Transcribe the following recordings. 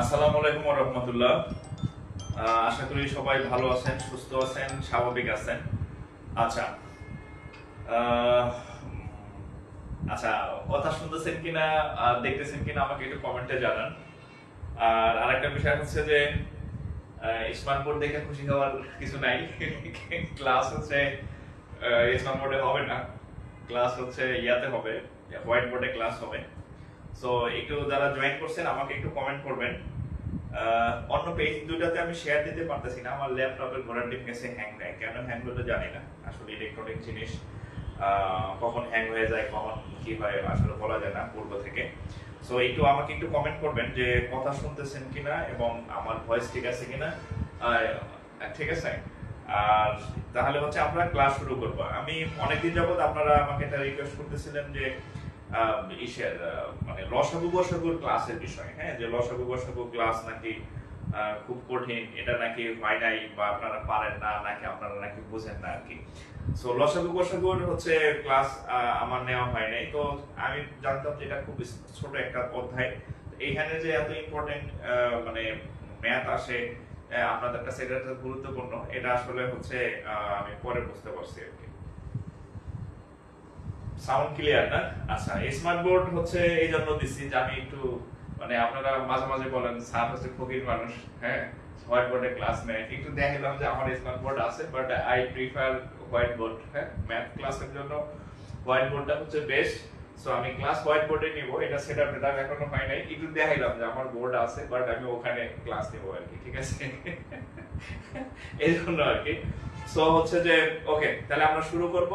আসসালামু আলাইকুম ওয়া রাহমাতুল্লাহ। আশা করি সবাই ভালো আছেন, সুস্থ আছেন, স্বাভাবিক আছেন। আচ্ছা, আহ, আচ্ছা, কথা শুনতেছেন কিনা, দেখতেছেন কিনা আমাকে একটু কমেন্টে জানান। আর আরেকটা বিষয় হচ্ছে যে স্মার্ট বোর্ড দেখে খুশি হওয়ার কিছু নাই। ক্লাস হচ্ছে স্মার্ট বোর্ডে হবে না, ক্লাস হচ্ছে ইয়াতে হবে, হোয়াইট বোর্ডে ক্লাস হবে। সো একটু যারা জয়েন করছেন আমাকে একটু কমেন্ট করবেন। অন্য পেজ দুটাতে আমি শেয়ার দিতে পারতেছি না, আমার ল্যাপটপের ঘোড়ার ডিম গেছে হ্যাং দেয়, কেন হ্যাং হলো জানি না। আসলে ইলেকট্রনিক জিনিস কখন হ্যাং হয়ে যায়, কখন কি হয় আসলে বলা যায় না পূর্ব থেকে। সো একটু আমাকে একটু কমেন্ট করবেন যে কথা শুনতেছেন কিনা এবং আমার ভয়েস ঠিক আছে কিনা। ঠিক আছে। আর তাহলে হচ্ছে আমরা ক্লাস শুরু করব। আমি অনেকদিন যাবত আপনারা আমাকে একটা রিকোয়েস্ট করতেছিলেন যে মানে লসাগু গসাগুর ক্লাসের বিষয়, হ্যাঁ, যে লসাগু গসাগু ক্লাস নাকি খুব কঠিন, এটা নাকি হয় নাই বা আপনারা পারেন না, নাকি আপনারা নাকি বুঝেন না আর কি। সো লসাগু গসাগুর হচ্ছে ক্লাস আমার নেওয়া হয় নাই, তো আমি জানতাম যে এটা খুব ছোট একটা অধ্যায়। এইখানে যে এত ইম্পর্টেন্ট মানে ম্যাথ আসে আপনাদের কাছে, এটা গুরুত্বপূর্ণ, এটা আসলে হচ্ছে আমি পরে বুঝতে পারছি আর কি। সাউন্ড ক্লিয়ার না? আচ্ছা, স্মার্ট বোর্ড হচ্ছে এই জন্য দিছি যে আমি একটু মানে আপনারা মাঝে মাঝে বলেন স্যার হচ্ছে ফকির মানুষ, হ্যাঁ, হোয়াইট বোর্ডে ক্লাস নেয়, একটু দেখাইলাম যে আমার স্মার্ট বোর্ড আছে, but I prefer white board. হ্যাঁ, ম্যাথ ক্লাসের জন্য হোয়াইট বোর্ডটা হচ্ছে বেস্ট। সো আমি ক্লাস হোয়াইট বোর্ডে নিব, এটা সেটআপ এখনো হয় নাই, একটু দেখাইলাম যে আমার বোর্ড আছে, বাট আমি ওখানে ক্লাস নেব আর কি, ঠিক আছে। এই জন্য আর কি। সো হচ্ছে যে ওকে, তাহলে আমরা শুরু করব।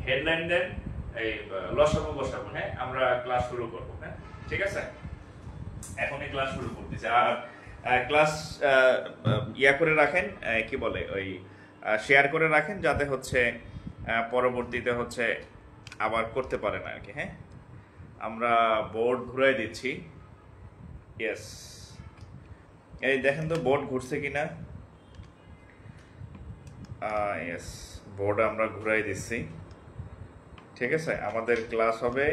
হেডলাইন দেন, এই লসাগু বসাবো, হ্যাঁ, আমরা ক্লাস শুরু করব, হ্যাঁ, ঠিক আছে। এখনই ক্লাস শুরু করতেছি। আর ক্লাস ইয়া করে রাখেন, কি বলে ওই শেয়ার করে রাখেন, যাতে হচ্ছে পরবর্তীতে হচ্ছে আবার করতে পারেন আর কি। হ্যাঁ, আমরা বোর্ড ঘুরাই দিচ্ছি। ইয়েস, এই দেখেন তো বোর্ড ঘুরছে কিনা। ইয়েস, বোর্ড আমরা ঘুরাই দিচ্ছি, ঠিক আছে। আমাদের ক্লাস হবে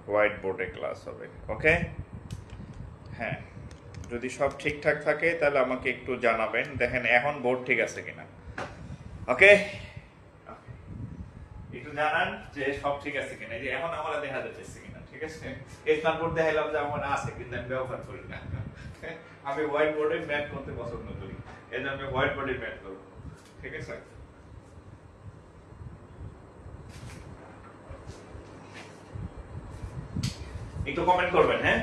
হোয়াইট বোর্ডে ক্লাস হবে, ওকে। হ্যাঁ, যদি সব ঠিকঠাক থাকে তাহলে আমাকে একটু জানাবেন। দেখেন এখন বোর্ড ঠিক আছে কিনা, ওকে। একটু জানান যে সব ঠিক আছে কিনা, যে এখন আমরা দেখা যাচ্ছে কিনা, ঠিক আছে। স্মার্ট বোর্ড দেখাইলাম যে আমার আছে, কিন্তু আমি ব্যবহার করি না। আমি হোয়াইট বোর্ডে ম্যাথ করতে পছন্দ করি, এই জন্য আমি হোয়াইট বোর্ডে ম্যাথ করবো, ঠিক আছে। একটু কমেন্ট করবেন, হ্যাঁ।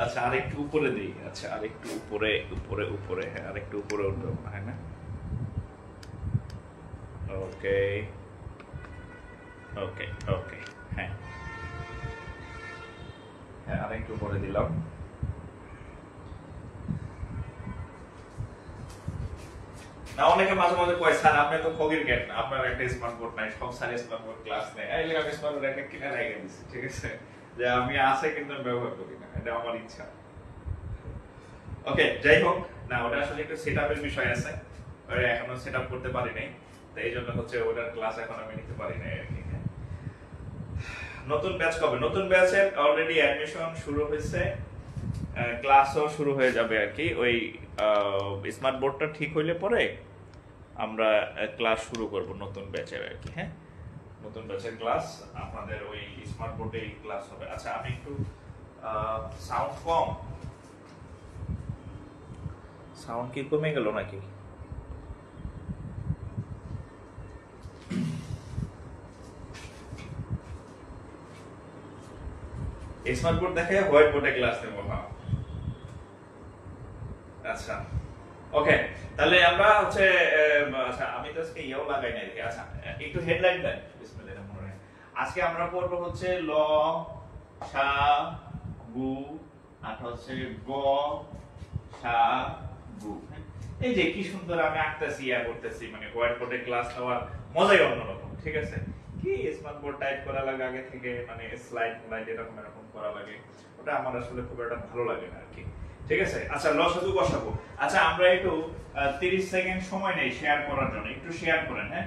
আচ্ছা, আরেকটু উপরে দিই। আচ্ছা, আরেকটু উপরে উপরে উপরে, হ্যাঁ, আরেকটু উপরে উঠবে মনে হয় না? ওকে ওকে ওকে, হ্যাঁ হ্যাঁ, আরেকটু উপরে দিলাম। না, অনেকে মাঝে মাঝে কয় স্যার আপনি তো ফকির কেন, আপনার একটা স্মার্ট বোর্ড নাই, সব স্যার স্মার্ট বোর্ড ক্লাস নেয়। এই আমি স্মার্ট বোর্ড একটা কিনে রেখে দিচ্ছি, ঠিক আছে, যে আমি আছে কিন্তু আমি ব্যবহার করি না, এটা আমার ইচ্ছা। ওকে, যাই হোক, না ওটা আসলে একটু সেটআপের বিষয় আছে, ওটা এখনো সেটআপ করতে পারি নাই, তো এই জন্য হচ্ছে ওটার ক্লাস এখন আমি নিতে পারি নাই আর কি। নতুন ব্যাচ কবে? নতুন ব্যাচের অলরেডি অ্যাডমিশন শুরু হয়েছে, ক্লাসও শুরু হয়ে যাবে আর কি। ওই স্মার্ট বোর্ডটা ঠিক হইলে পরে আমরা ক্লাস শুরু করব নতুন ব্যাচের আর কি। হ্যাঁ, নতুন ব্যাচের ক্লাস আপনাদের ওই স্মার্ট বোর্ডেই ক্লাস হবে। আচ্ছা, আমি একটু সাউন্ড কম, সাউন্ড কি কমে গেল নাকি? স্মার্ট বোর্ড দেখে হোয়াইট বোর্ডে ক্লাস নেব, হ্যাঁ। আচ্ছা, ওকে, তাহলে আমরা হচ্ছে আচ্ছা, আমি তো আজকে ইয়েও লাগাই নাই দেখি। আচ্ছা, একটু হেডলাইন দেন, বিসমিল্লাহির রহমানির রহিম। আজকে আমরা পড়ব হচ্ছে ল সা গু, আর হচ্ছে গ সা গু। এই যে কি সুন্দর আমি আঁকতেছি, ইয়া করতেছি, মানে হোয়াইট বোর্ডে ক্লাস নেওয়ার মজাই অন্যরকম, ঠিক আছে। কি স্মার্ট বোর্ড টাইপ করা লাগে আগে থেকে, মানে স্লাইড লাইট এরকম এরকম করা লাগে, ওটা আমার আসলে খুব একটা ভালো লাগে না আর কি, ঠিক আছে। আচ্ছা, লসাগু বসাবো। আচ্ছা, আমরা একটু 30 সেকেন্ড সময় নেই শেয়ার করার জন্য, একটু শেয়ার করেন, হ্যাঁ।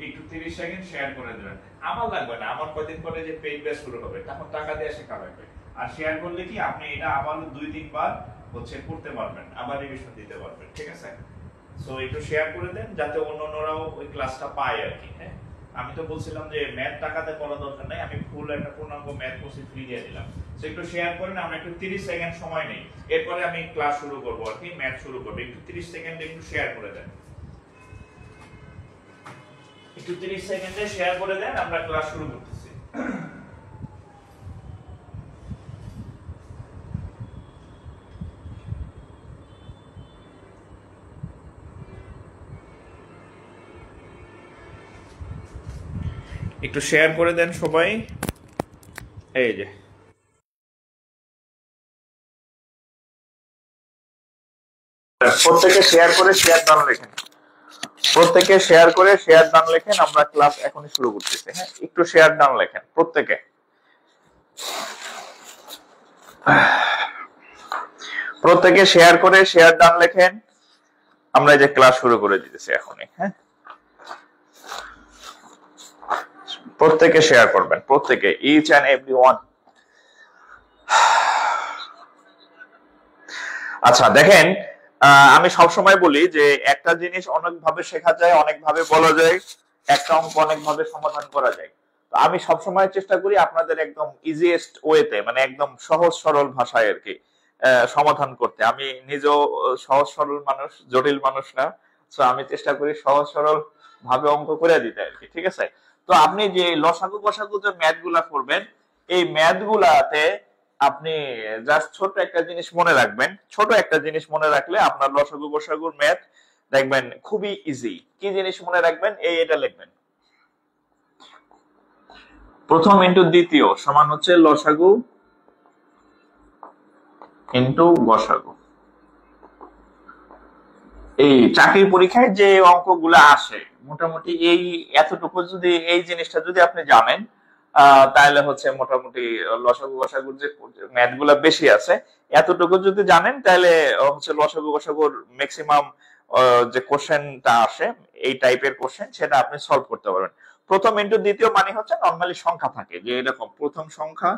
একটু 30 সেকেন্ড শেয়ার করে দেবেন। আমার লাগবে না, আমার কয়দিন পরে যে পেইড ব্যাচ শুরু হবে তখন টাকা দিয়ে শেখা লাগবে। আর শেয়ার করলে কি আপনি এটা আবার 2-3 বার হচ্ছে করতে পারবেন, আবার রিভিশন দিতে পারবেন, ঠিক আছে? সো একটু শেয়ার করে দেন যাতে অন্যরাও ওই ক্লাসটা পায় আর কি। হ্যাঁ, আমি তো বলছিলাম যে ম্যাথ টাকাতে করা দরকার নাই, আমি ফুল একটা পূর্ণাঙ্গ ম্যাথ কোর্স ফ্রি দিয়ে দিলাম। সো একটু শেয়ার করেন, আমরা একটু 30 সেকেন্ড সময় নেই, এরপরে আমি ক্লাস শুরু করব আর কি, ম্যাথ শুরু করব। একটু 30 সেকেন্ডে একটু শেয়ার করে দেন, একটু 30 সেকেন্ডে শেয়ার করে দেন, আমরা ক্লাস শুরু করতেছি। একটু শেয়ার করে দেন সবাই। এই যে প্রত্যেকে শেয়ার করে শেয়ার ডান লেখেন, প্রত্যেকে শেয়ার করে শেয়ার ডান লেখেন, আমরা ক্লাস এখনই শুরু করতেছি। হ্যাঁ, একটু শেয়ার ডান লেখেন প্রত্যেকে, প্রত্যেকে শেয়ার করে শেয়ার ডান লেখেন, আমরা এই যে ক্লাস শুরু করে দিতেছি এখনই। হ্যাঁ, প্রত্যেকে শেয়ার করবেন, প্রত্যেকে, ইচ এন্ড এভরিওয়ান। আচ্ছা দেখেন, আমি সবসময় বলি যে একটা জিনিস অনেকভাবে শেখা যায়, অনেকভাবে বলা যায়, একটা অঙ্ক অনেকভাবে সমাধান করা যায়। তো আমি সবসময় চেষ্টা করি আপনাদের একদম ইজিয়েস্ট ওয়েতে, মানে একদম সহজ সরল ভাষায় আর কি সমাধান করতে। আমি নিজেও সহজ সরল মানুষ, জটিল মানুষ না। তো আমি চেষ্টা করি সহজ সরল ভাবে অঙ্ক করে দিতে আর কি, ঠিক আছে? তো আপনি যে লসাগু গসাগু যে ম্যাথ গুলা করবেন, এই ম্যাথ গুলাতে আপনি জাস্ট ছোট একটা জিনিস মনে রাখবেন। ছোট একটা জিনিস মনে রাখলে আপনার লসাগু গসাগুর ম্যাথ দেখবেন খুবই ইজি। কি জিনিস মনে রাখবেন? এটা লিখবেন, প্রথম ইনটু দ্বিতীয় সমান হচ্ছে লসাগু ইনটু গসাগু। এই চাকরির পরীক্ষায় যে অঙ্কগুলো আসে মোটামুটি এই এতটুকু, যদি এই জিনিসটা যদি আপনি জানেন তাহলে হচ্ছে মোটামুটি লসাগু গসাগুর যে ম্যাথ গুলা বেশি আছে এতটুকু যদি জানেন তাহলে হচ্ছে লসাগু গসাগুর ম্যাক্সিমাম যে কোশ্চেনটা আসে এই টাইপের কোশ্চেন সেটা আপনি সলভ করতে পারবেন। প্রথম ইনটু দ্বিতীয় মানে হচ্ছে নরমালি সংখ্যা থাকে, যে এরকম প্রথম সংখ্যা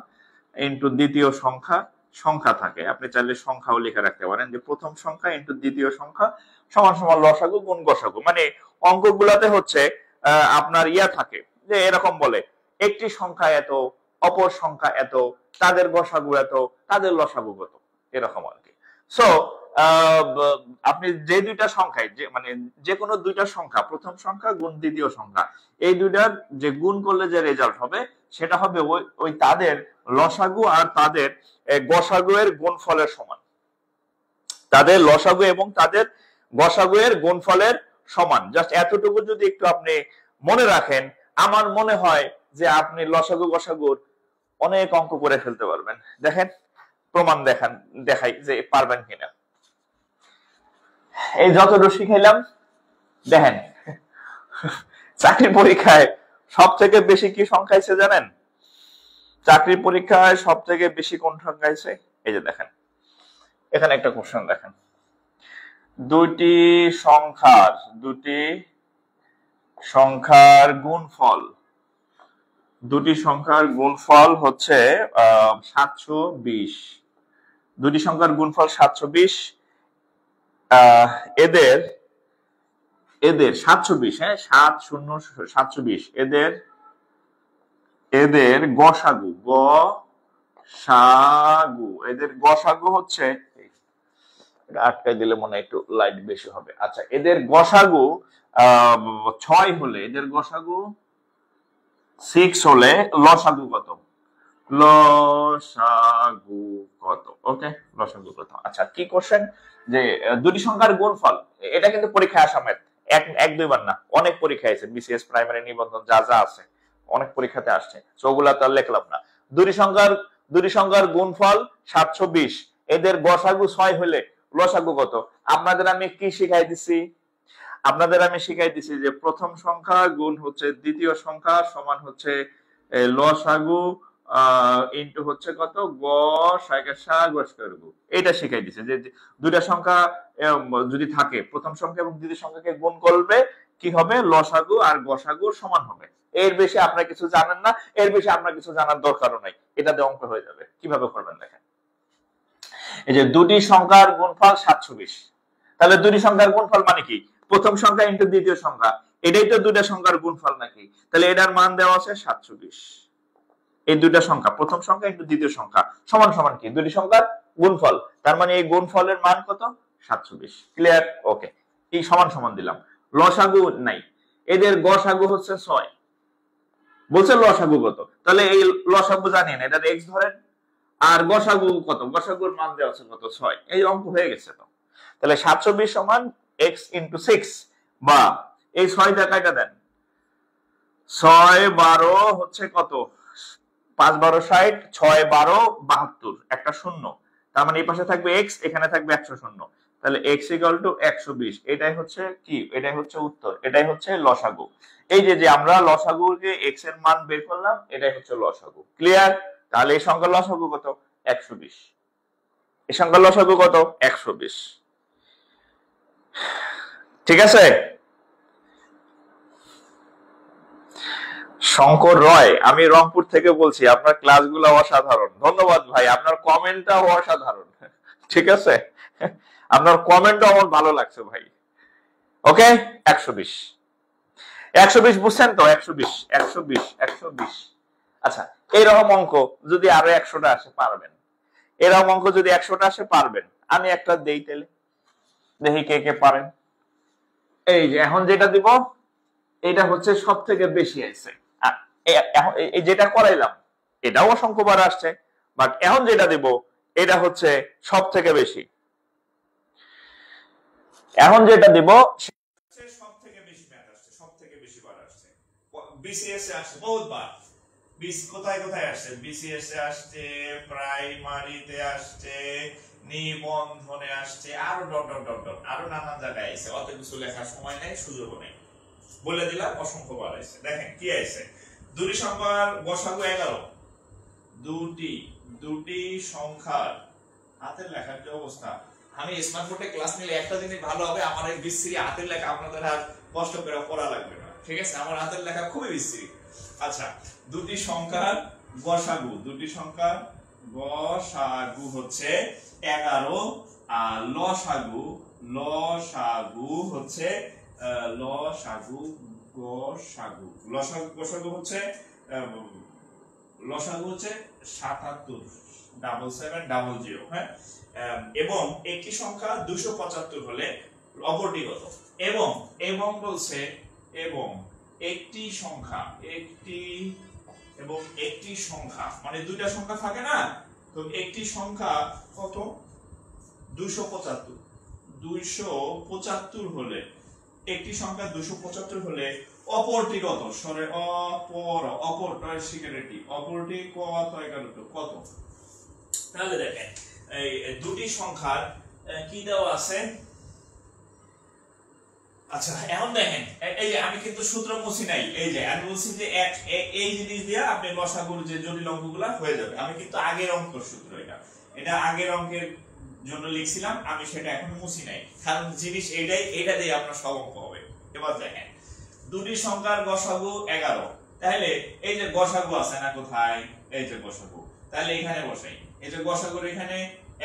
ইনটু দ্বিতীয় সংখ্যা, সংখ্যা থাকে। আপনি চাইলে সংখ্যাও লিখে রাখতে পারেন যে প্রথম সংখ্যা ইনটু দ্বিতীয় সংখ্যা সমান সমান লসাগু গুণ গসাগু। মানে অঙ্কগুলাতে হচ্ছে আপনার ইয়া থাকে যে এরকম বলে একটি সংখ্যা এত, অপর সংখ্যা এত, তাদের গসাগু এত, তাদের লসাগু কত, এরকম আর কি। সো আপনি যে দুইটা সংখ্যায়, যে মানে যে কোনো দুইটা সংখ্যা, প্রথম সংখ্যা গুণ দ্বিতীয় সংখ্যা, এই দুইটার যে গুণ করলে যে রেজাল্ট হবে সেটা হবে ওই তাদের লসাগু আর তাদের গসাগু এর গুণফলের সমান। তাদের লসাগু এবং তাদের গসাগু এর গুণফলের সমান। জাস্ট এতটুকু যদি একটু আপনি মনে রাখেন, আমার মনে হয় যে আপনি লসাগু গসাগুর অনেক অঙ্ক করে ফেলতে পারবেন। দেখেন প্রমাণ দেখাই যে পারবেন কিনা। এই যতটুকু শিখাইলাম দেখেন, চাকরি পরীক্ষায় সব থেকে বেশি কি সংখ্যা আছে জানেন? চাকরি পরীক্ষায় সব থেকে বেশি কোন সংখ্যা আছে? এই যে দেখেন, এখানে একটা কোশ্চেন দেখেন, দুটি সংখ্যার গুণফল, দুটি সংখ্যার গুণফল হচ্ছে 720। দুটি সংখ্যার গুণফল 720। এদের 720, হ্যাঁ 720, এদের গসাগু এদের গসাগু হচ্ছে, আটকাই দিলে মনে একটু লাইট বেশি হবে। আচ্ছা, এদের গসাগু 6 হলে, এদের গসাগু 6 হলে লসাগু কত? লসাগু কত? ওকে, লসাগু কত? আচ্ছা, কি কোশ্চেন যে দুটি সংখ্যার গুণফল, এটা কিন্তু পরীক্ষায় আসা ম্যাথ, এক দুইবার না, অনেক পরীক্ষা আছে, বিসিএস প্রাইমারি নিবন্ধন যা যা আছে অনেক পরীক্ষাতে আসছে, ওগুলা তো আর লিখলাম না। দুটি সংখ্যার গুণফল 720, এদের গসাগু 6 হলে লসাগু কত? আপনাদের আমি কি শিখাই দিছি? আপনাদের আমি শিখাই দিছি যে প্রথম সংখ্যা গুণ হচ্ছে দ্বিতীয় সংখ্যা সমান হচ্ছে লসাগু ইনটু হচ্ছে কত? গসাগু। এটা শিখাই দিছে যে দুইটা সংখ্যা যদি থাকে, প্রথম সংখ্যা এবং দ্বিতীয় সংখ্যাকে গুণ করবে, কি হবে, লসাগু আর গসাগু সমান হবে। এর বেশি আপনারা কিছু জানেন না, এর বেশি আপনার কিছু জানার দরকারও নাই, এটাতে অঙ্ক হয়ে যাবে। কিভাবে করবেন দেখেন, এই যে দুটি সংখ্যার গুণফল 720, তাহলে দুটি সংখ্যার গুণফল মানে কি, প্রথম সংখ্যা ইনটু দ্বিতীয় সংখ্যা, এটাই তো দুইটা সংখ্যার গুণফল নাকি, তাহলে এটার মান দেওয়া আছে 720। এই দুইটা সংখ্যা, প্রথম সংখ্যা ইনটু দ্বিতীয় সংখ্যা সমান সমান কি, দুটি সংখ্যার গুণফল, তার মানে এই গুণফলের মান কত, 720। ক্লিয়ার? ওকে, এই সমান সমান দিলাম। লসাগু নাই, এদের গসাগু হচ্ছে 6, বলছে লসাগু কত, তাহলে এই লসাগু জানেন, এটা x ধরেন, আর গসাগু কত, গসাগুর মান দেওয়া আছে কত, 6। এই অঙ্ক হয়ে গেছে তো। তাহলে 720 সমান x ইনটু 6, বা এই 6 টাকাটা দেন, 6 12 হচ্ছে কত, 5 12 60, 6 12 72, একটা শূন্য, তার মানে এই পাশে থাকবে x, এখানে থাকবে 100 শূন্য, তাহলে x ইকুয়াল টু 120। এটাই হচ্ছে কি, এটাই হচ্ছে উত্তর, এটাই হচ্ছে লসাগু। এই যে আমরা লসাগুকে x এর মান বের করলাম, এটাই হচ্ছে লসাগু। ক্লিয়ার? তাহলে এই সংখ্যার লসাগু কত, 120। এই সংখ্যার লসাগু কত, 120। ঠিক আছে? শঙ্কর রয়, আমি রংপুর থেকে বলছি, আপনার ক্লাসগুলো অসাধারণ। ধন্যবাদ ভাই, আপনার কমেন্টটাও অসাধারণ। ঠিক আছে, আপনার কমেন্টও আমার ভালো লাগছে ভাই। ওকে, 120 120 বুঝছেন তো, 120 120 120। আচ্ছা, এইরকম অঙ্ক যদি আরো 100টা আসে পারবেন, এরকম অঙ্ক যদি 100টা আসে পারবেন। আমি একটা দেই তাহলে, দেখি কে কে পারেন। এই যে এখন যেটা দিব, এটা হচ্ছে সব থেকে বেশি আছে, এই যেটা করাইলাম এটাও অসংখ্যবার আসছে, বাট এখন যেটা দিব এটা হচ্ছে সব থেকে বেশি। এখন যেটা দিব সব থেকে বেশি ম্যাথ আসছে, সব থেকে বেশি বার আসছে, বিসিএস এ আসছে বহুতবার। কোথায় কোথায় আসছে, বিসিএস এ আসছে, প্রাইমারিতে আসছে, নিবন্ধনে আসছে, আরো ডট ডট ডট ডট আরো নানান জায়গায় আছে। অত কিছু লেখার সময় নেই, সুযোগ নেই, বলে দিলাম অসংখ্যবার আছে। দেখেন কি আছে, দুটি সংখ্যার গসাগু 11। দুটি সংখ্যার, হাতের লেখার কি অবস্থা, আমি স্মার্ট বোর্ডে ক্লাস নিলে একটা জিনিস ভালো হবে, আমার এই বিচ্ছিরি হাতের লেখা আপনাদের আর কষ্ট করে পড়া লাগবে না। ঠিক আছে, আমার হাতের লেখা খুবই বিচ্ছিরি। আচ্ছা, দুটি সংখ্যার গসাগু, দুটি সংখ্যার গসাগু হচ্ছে 11, আর লসাগু হচ্ছে গসাগু হচ্ছে 77 7700। হ্যাঁ, এবং একটি সংখ্যা 275 হলে অপরটি কত, এবং বলছে এবং একটি সংখ্যা মানে দুইটা সংখ্যা থাকে না, তো একটি সংখ্যা কত, 275 হলে, একটি সংখ্যা 275 হলে অপরটি কত, সরে অপরটার সিকিউরিটি, অপরটি কত। তাহলে দেখেন এই দুটি সংখ্যার কি দেওয়া আছে। আচ্ছা, এখন দেখেন, এই যে আমি কিন্তু সূত্র মুছি নাই, এই যে আমি বলছি যে এই জিনিস দিয়ে আপনি লসাগুর যে জটিল অঙ্কগুলো হয়ে যাবে। আমি কিন্তু আগের অঙ্কের সূত্র, এটা আগের অঙ্কের জন্য লিখছিলাম, আমি সেটা এখন মুছি নাই, কারণ জিনিস এটা দিয়ে আপনার সব অঙ্ক হবে। এবার দেখেন, দুটি সংখ্যার গসাগু 11, তাহলে এই যে গসাগু আছে না কোথায়, এই যে গসাগু, তাহলে এখানে বসাই, এই যে গসাগুর এখানে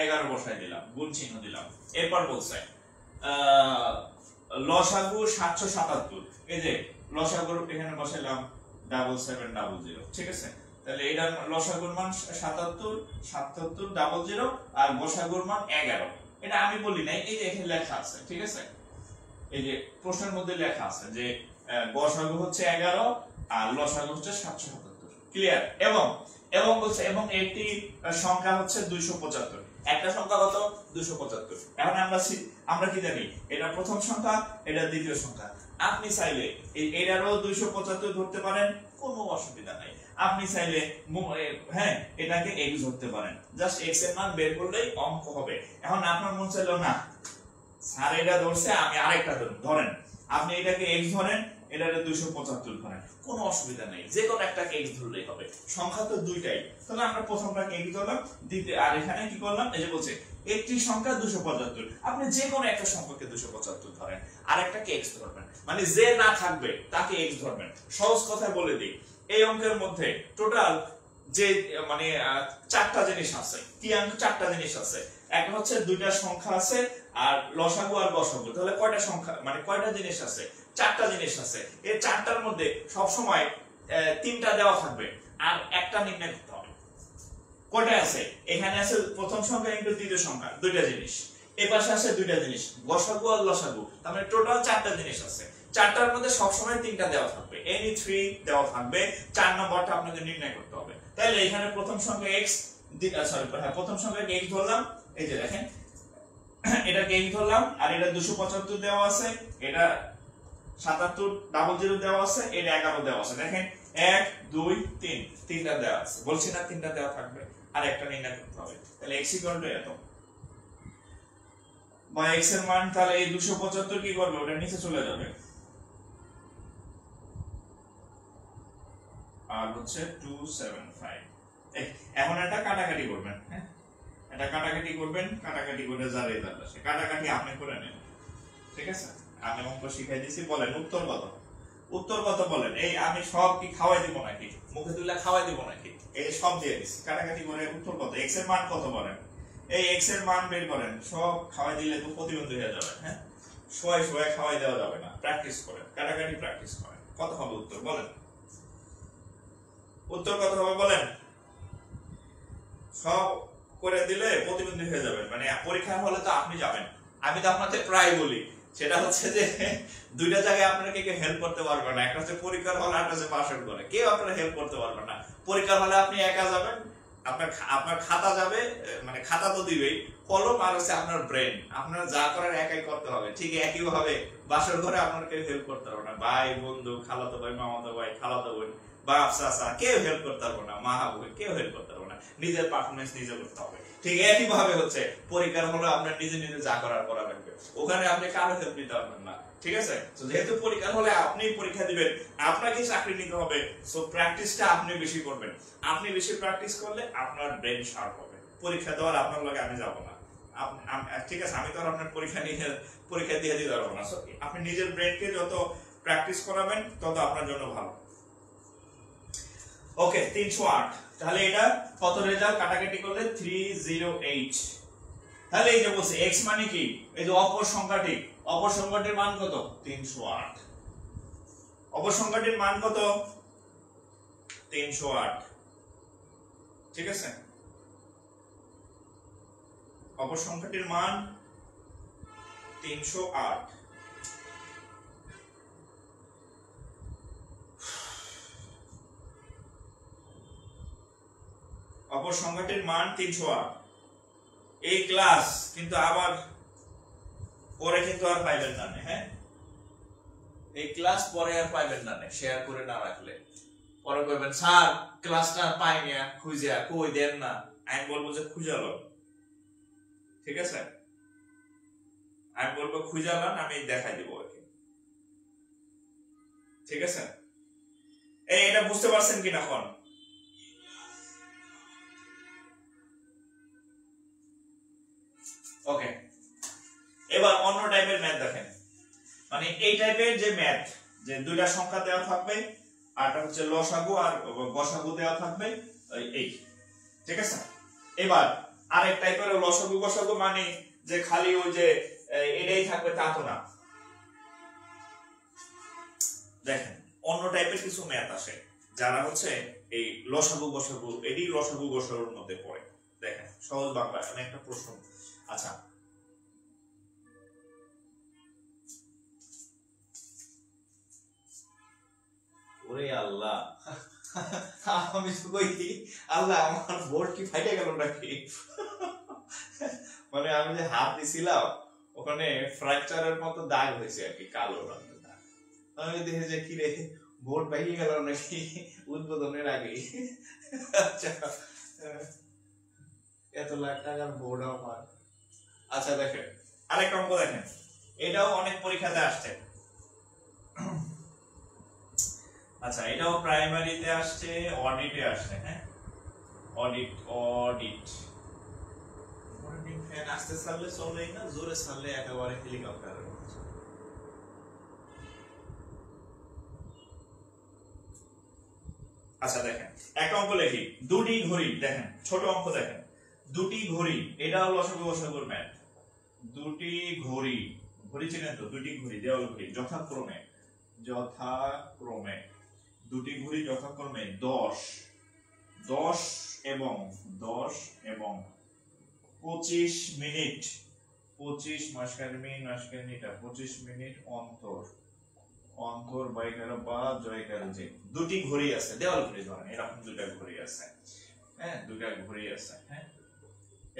11 বসাই দিলাম, গুণ চিহ্ন দিলাম। এরপর বলছে লসাগু 777, এই যে লসাগুর এখানে বসাইলাম 7700। ঠিক আছে, তাহলে এটা লসাগুর মান 7700 আর গসাগুর মান 11। এটা আমি বলি নাই, এই যে এখানে লেখা আছে। ঠিক আছে, এই যে প্রশ্নের মধ্যে লেখা আছে যে গসাগু হচ্ছে 11 আর লসাগু হচ্ছে 777। ক্লিয়ার? এবং বলছে এবং একটি সংখ্যা হচ্ছে 275, একটা সংখ্যা কত, 275। এখন আমরা কি জানি, এটা প্রথম সংখ্যা, এটা দ্বিতীয় সংখ্যা। আপনি চাইলে এটারও 275 ধরতে পারেন, কোনো অসুবিধা নাই। আপনি চাইলে হ্যাঁ এটাকে x ধরতে পারেন, জাস্ট x এর মান বের করলেই অঙ্ক হবে। এখন আপনার মন চাইলো না স্যার এটা ধরছে, আমি আরেকটা ধরেন, আপনি এটাকে x ধরেন, এটাকে 275 ধরেন, কোনো অসুবিধা নেই, যে কোনো একটাকে x ধরলেই হবে। সংখ্যা তো দুইটাই, তাহলে আমরা প্রথমটাকে x ধরলাম, দ্বিতীয় আর এখানে কি করলাম, এই যে বলছে একটি সংখ্যা 275, আপনি যে কোনো একটা সংখ্যাকে 275 ধরেন। আরেকটাকে x ধরবেন, মানে যে না থাকবে তাকে x ধরবেন। সহজ কথায় বলে দিই, এই অঙ্কের মধ্যে টোটাল যে মানে চারটা জিনিস আছে, কি অঙ্ক চারটা জিনিস আছে। একটা হচ্ছে দুইটা সংখ্যা আছে আর লসাগু আর গসাগু, তাহলে কয়টা সংখ্যা মানে কয়টা জিনিস আছে, চারটা জিনিস আছে। এই চারটার মধ্যে সব সময় তিনটা দেওয়া থাকবে আর একটা নির্ণয় করতে হবে। কয়টা আছে, এখানে আছে প্রথম সংখ্যা ইনটু দ্বিতীয় সংখ্যা, দুইটা জিনিস। এই পাশে আছে দুইটা জিনিস, গসাগু আর লসাগু, তার মানে টোটাল চারটা জিনিস আছে। চারটার মধ্যে সব সময় তিনটা দেওয়া থাকবে, এনি 3 দেওয়া থাকবে, 4 নম্বরটা আপনাদের নির্ণয় করতে হবে। তাহলে এখানে প্রথম সংখ্যা x, প্রথম সংখ্যাকে x ধরলাম, এই যে দেখেন এটাকে x ধরলাম, আর এটা 275 দেওয়া আছে, এটা 7700 দেওয়া আছে, এটা 11 দেওয়া আছে। দেখেন 1 2 3 তিনটা দেওয়া আছে, বলছি না তিনটা দেওয়া থাকবে আর একটা নির্ণয় করতে হবে। তাহলে x এত বা x এর মান, তাহলে এই 275 কি করবে, ওটা নিচে চলে যাবে, আর হচ্ছে 275। এখন এটা কাটাকাটি করবেন, হ্যাঁ এটা কাটাকাটি করবেন, কাটাকাটি করে যারে যাচ্ছে কাটাকাটি আপনি করে নেন, ঠিক আছে? আমি অঙ্ক শিখাই দিয়েছি, বলেন উত্তর কত, উত্তর কত বলেন। এই আমি সব কি খাওয়াই দিব নাকি, মুখে তুলে খাওয়াই দিব নাকি, এই সব দিয়ে দিচ্ছি, কাটাকাটি করে উত্তর কত, x এর মান কত বলেন, এই x এর মান বের করেন। সব খাওয়াই দিলে তো প্রতিবন্ধী হয়ে যাবে, হ্যাঁ শোয় শোয় খাওয়াই দেওয়া যাবে না, প্র্যাকটিস করেন, কাটাকাটি প্র্যাকটিস করেন। কত হবে উত্তর বলেন, উত্তর কত হবে বলেন। সব করে দিলে প্রতিবন্ধী হয়ে যাবেন, মানে পরীক্ষার হলে তো আপনি যাবেন, আমি তো আপনাদের প্রায় বলি, সেটা হচ্ছে যে দুইটা জায়গায় আপনাকে কেউ হেল্প করতে পারবে না, একটা হচ্ছে পরীক্ষার হলে, একটা হচ্ছে বাসর ঘরে, কেউ আপনার হেল্প করতে পারবে না। পরীক্ষার হলে আপনি একা যাবেন, আপনার খাতা যাবে, মানে খাতা তো দিবেই, কলম আর হচ্ছে আপনার ব্রেন, আপনার যা করার একাই করতে হবে। ঠিক একই ভাবে বাসর ঘরে আপনার কেউ হেল্প করতে পারবে না, ভাই বন্ধু, খালাতো ভাই, মামাতো ভাই, খালাতো বোন, বাপ চাচা কেউ হেল্প করতে পারবে না, মা বোন কেউ হেল্প করতে পারবে না, নিজের পারফরমেন্স নিজে করতে হবে। ঠিক একই ভাবে হচ্ছে পরীক্ষার হলে আপনার নিজে নিজে যা করার করা লাগবে, ওখানে আপনি কারো হেল্প নিতে পারবেন না, ঠিক আছে? তো যেহেতু পরীক্ষার হলে আপনি পরীক্ষা দিবেন, আপনাকে চাকরি নিতে হবে, সো প্র্যাকটিসটা আপনি বেশি করবেন। আপনি বেশি প্র্যাকটিস করলে আপনার ব্রেন শার্প হবে। পরীক্ষা দেওয়ার আপনার লগে আমি যাব না, ঠিক আছে? আমি তো আর আপনার পরীক্ষা দিয়ে দিতে পারবো না। সো আপনি নিজের ব্রেনকে যত প্র্যাকটিস করাবেন তত আপনার জন্য ভালো। ওকে 308, তাহলে এটা কত রেজাল্ট, কাটাকাটি করলে 308। তাহলে এই যে বলছে x মানে কি, এই যে অপর সংখ্যাটির মান কত, 308। অপর সংখ্যাটির মান কত, 308, ঠিক আছে? অপর সংখ্যাটির মান 308। অপর সংখ্যাটির মান 308। এই ক্লাস কিন্তু আবার পরে কিন্তু আর পাইবেন না, হ্যাঁ এই ক্লাস পরে আর পাইবেন না, শেয়ার করে না রাখলে পরে কইবেন স্যার ক্লাসটা পাইনি, খুঁজে কই দেন না। আমি বলবো যে খুঁজালো, ঠিক আছে? আমি বলবো খুঁজালাম, আমি দেখাই দিব আর কি, ঠিক আছে? এটা বুঝতে পারছেন কিনা এখন? ওকে, এবার অন্য টাইপের ম্যাথ দেখেন, মানে এই টাইপের যে ম্যাথ, যে দুইটা সংখ্যা দেওয়া থাকবে, আরটা হচ্ছে লসাগু আর গসাগু দেওয়া থাকবে, এই, ঠিক আছে? এবার আরেক টাইপের লসাগু গসাগু, মানে যে খালি ওই যে এটাই থাকবে তা তো না। দেখেন অন্য টাইপের কিছু ম্যাথ আসে যারা হচ্ছে এই লসাগু গসাগু, এটি লসাগু গসাগুর মধ্যে পড়ে। দেখেন সহজ বাংলা, আমি একটা প্রশ্ন, আচ্ছা ওরে আল্লাহ, আমি তো কই কি আল্লাহ, আমার বোর্ড কি ফাইটে গেল নাকি? মানে আমি যে হাত দিছিলাম ওখানে ফ্র্যাকচারের মতো দাগ হয়েছে আর কি, কালো রঙের দাগ। আমি দেখে যে কি রে, বোর্ড ভেঙে গেল নাকি উদ্বোধনের আগে। আচ্ছা এত লাখ টাকার বোর্ড আমার। আচ্ছা দেখেন আরেকটা অঙ্ক দেখেন, এটাও অনেক পরীক্ষাতে আসছে। আচ্ছা এটাও প্রাইমারিতে আসছে, অডিটে আসছে, হ্যাঁ অডিট ফ্যান আসতে ছাড়লে চলেই না, জোরে ছাড়লে একেবারে হেলিকপ্টারের মতো। আচ্ছা দেখেন একটা অঙ্ক লিখি, দুটি ঘড়ি, দেখেন ছোট অঙ্ক দেখেন, দুটি ঘড়ি, এটা হলো লসাগু গসাগুর ম্যাথ। দুটি ঘড়ি, ঘড়ি চেনেন তো, দুটি ঘড়ি দেওয়াল ঘড়ি, যথাক্রমে দুটি ঘড়ি যথাক্রমে 10 এবং 25 মিনিট, 25 মিনিট অন্তর বাইকার বা জয়কার যে দুটি ঘড়ি আছে, দেওয়াল ঘড়ি ধরেন এরকম দুটা ঘড়ি আছে, হ্যাঁ দুটা ঘড়ি আছে, হ্যাঁ